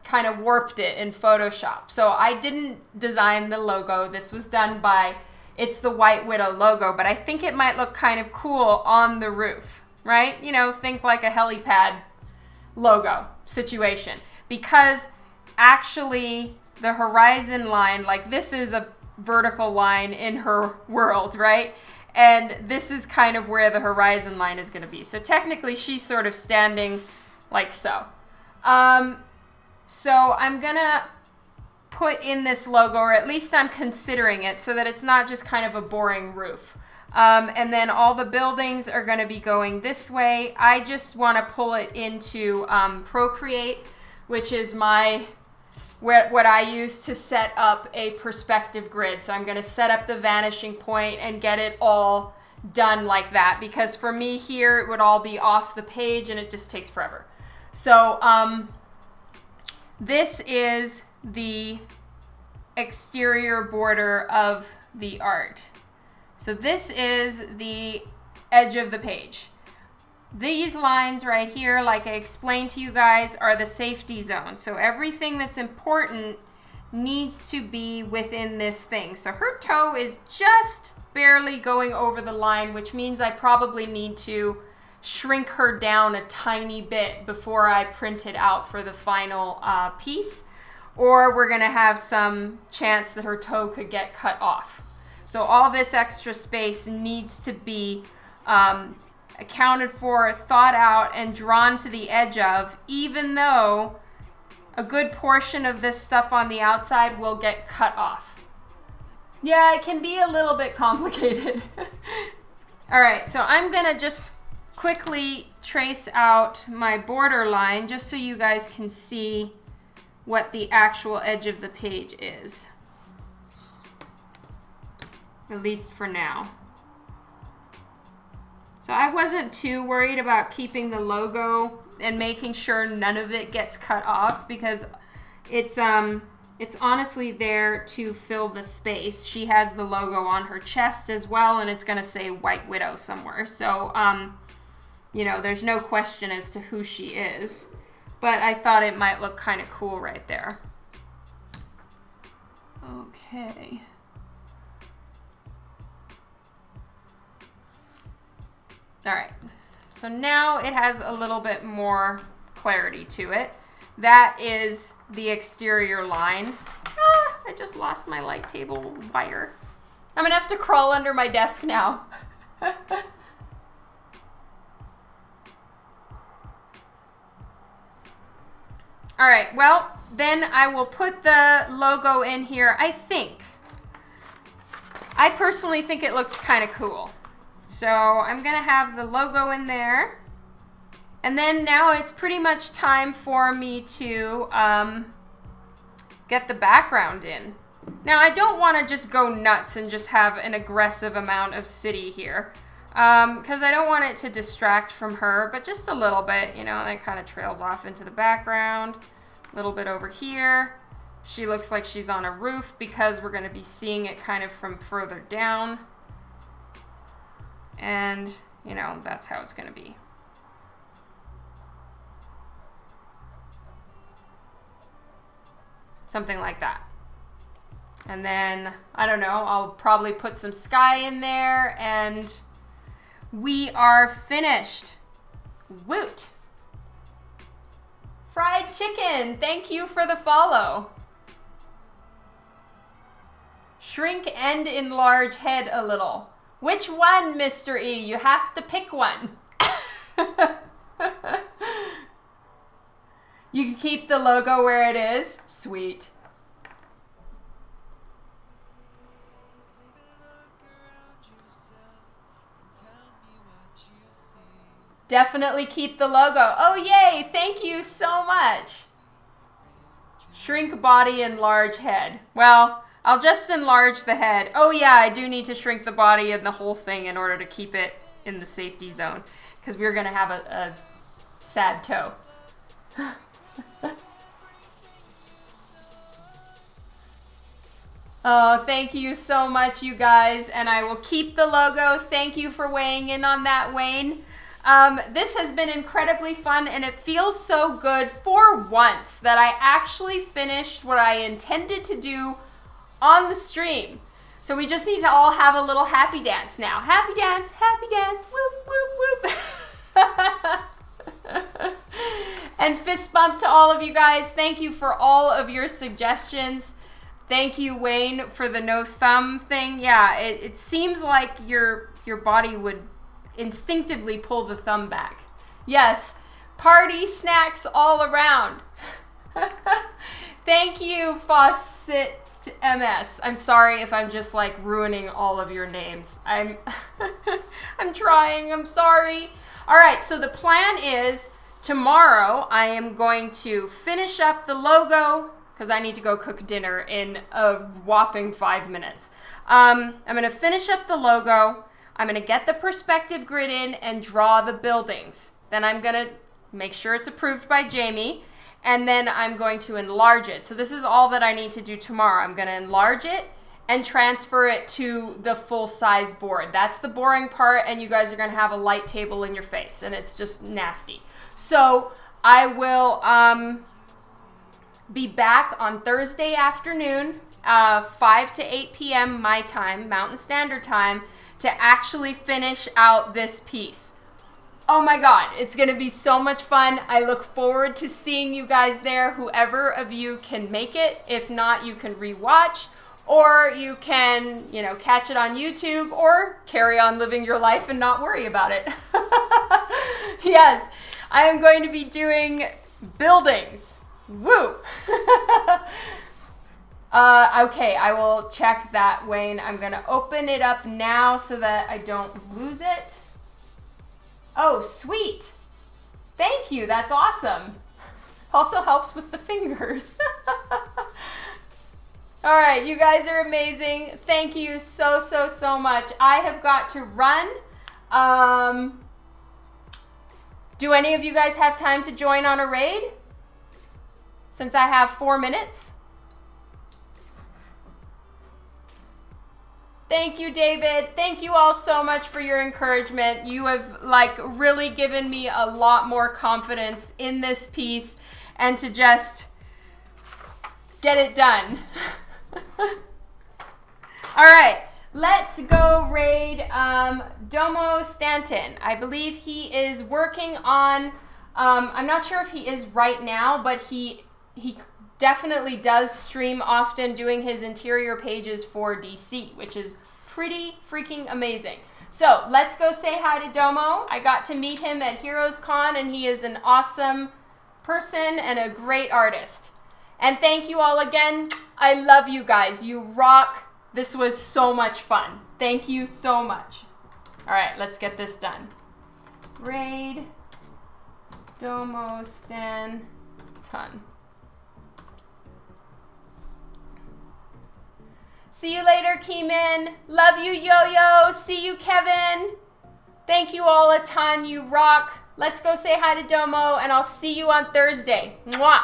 kind of warped it in Photoshop. So I didn't design the logo. This was done by, it's the White Widow logo, but I think it might look kind of cool on the roof, right? You know, think like a helipad logo situation. Because actually the horizon line, like this is a vertical line in her world, right? And this is kind of where the horizon line is going to be. So technically she's sort of standing like so. So I'm going to put in this logo, or at least I'm considering it, so that it's not just kind of a boring roof. And then all the buildings are going to be going this way. I just want to pull it into Procreate, which is what I use to set up a perspective grid. So I'm going to set up the vanishing point and get it all done like that, because for me here it would all be off the page and it just takes forever. So this is the exterior border of the art. So this is the edge of the page. These lines right here, like I explained to you guys, are the safety zone. So everything that's important needs to be within this thing. So her toe is just barely going over the line, which means I probably need to shrink her down a tiny bit before I print it out for the final piece, or we're gonna have some chance that her toe could get cut off. So all this extra space needs to be accounted for, thought out, and drawn to the edge of, even though a good portion of this stuff on the outside will get cut off. Yeah, it can be a little bit complicated. All right, so I'm gonna just quickly trace out my border line just so you guys can see what the actual edge of the page is, at least for now. So I wasn't too worried about keeping the logo and making sure none of it gets cut off, because it's honestly there to fill the space. She has the logo on her chest as well, and it's gonna say White Widow somewhere. So you know, there's no question as to who she is, but I thought it might look kind of cool right there. Okay. All right, so now it has a little bit more clarity to it. That is the exterior line. I just lost my light table wire. I'm gonna have to crawl under my desk now. All right, well, then I will put the logo in here. I personally think it looks kind of cool. So I'm gonna have the logo in there. And then now it's pretty much time for me to get the background in. Now I don't wanna just go nuts and just have an aggressive amount of city here, because I don't want it to distract from her, but just a little bit, you know, that kind of trails off into the background. A little bit over here. She looks like she's on a roof because we're going to be seeing it kind of from further down. And, you know, that's how it's going to be. Something like that. And then, I don't know, I'll probably put some sky in there and we are finished. Woot! Fried chicken, thank you for the follow. Shrink and enlarge head a little. Which one, Mr. E? You have to pick one. You can keep the logo where it is. Sweet. Definitely keep the logo. Oh, yay. Thank you so much. Shrink body, enlarge head. Well, I'll just enlarge the head. Oh, yeah, I do need to shrink the body and the whole thing in order to keep it in the safety zone because we're going to have a sad toe. Oh, thank you so much, you guys. And I will keep the logo. Thank you for weighing in on that, Wayne. This has been incredibly fun, and it feels so good for once that I actually finished what I intended to do on the stream. So we just need to all have a little happy dance now. Happy dance, whoop, whoop, whoop. And fist bump to all of you guys. Thank you for all of your suggestions. Thank you, Wayne, for the no thumb thing. Yeah, it seems like your body would instinctively pull the thumb back. Yes, party snacks all around. Thank you, Faucet MS. I'm sorry if I'm just like ruining all of your names. I'm trying. I'm sorry. All right, so the plan is tomorrow I am going to finish up the logo because I need to go cook dinner in a whopping 5 minutes. I'm going to finish up the logo. I'm going to get the perspective grid in and draw the buildings. Then I'm going to make sure it's approved by Jamie. And then I'm going to enlarge it. So this is all that I need to do tomorrow. I'm going to enlarge it and transfer it to the full-size board. That's the boring part, and you guys are going to have a light table in your face, and it's just nasty. So I will be back on Thursday afternoon, 5 to 8 p.m. my time, Mountain Standard Time, to actually finish out this piece. Oh my God, it's gonna be so much fun. I look forward to seeing you guys there, whoever of you can make it. If not, you can rewatch, or you can, catch it on YouTube, or carry on living your life and not worry about it. Yes, I am going to be doing buildings. Woo! Okay, I will check that, Wayne. I'm gonna open it up now so that I don't lose it. Oh, sweet. Thank you. That's awesome. Also helps with the fingers. All right, you guys are amazing. Thank you so much. I have got to run. Do any of you guys have time to join on a raid? Since I have 4 minutes. Thank you, David. Thank you all so much for your encouragement. You have really given me a lot more confidence in this piece and to just get it done. All right, let's go raid Domo Stanton. I believe he is working on, I'm not sure if he is right now, but he definitely does stream often doing his interior pages for DC, which is pretty freaking amazing. So let's go say hi to Domo. I got to meet him at Heroes Con, and he is an awesome person and a great artist. And thank you all again. I love you guys. You rock. This was so much fun. Thank you so much. All right, let's get this done. Raid Domo Stanton. See you later, Keeman. Love you, Yo-Yo. See you, Kevin. Thank you all a ton. You rock. Let's go say hi to Domo, and I'll see you on Thursday. Mwah.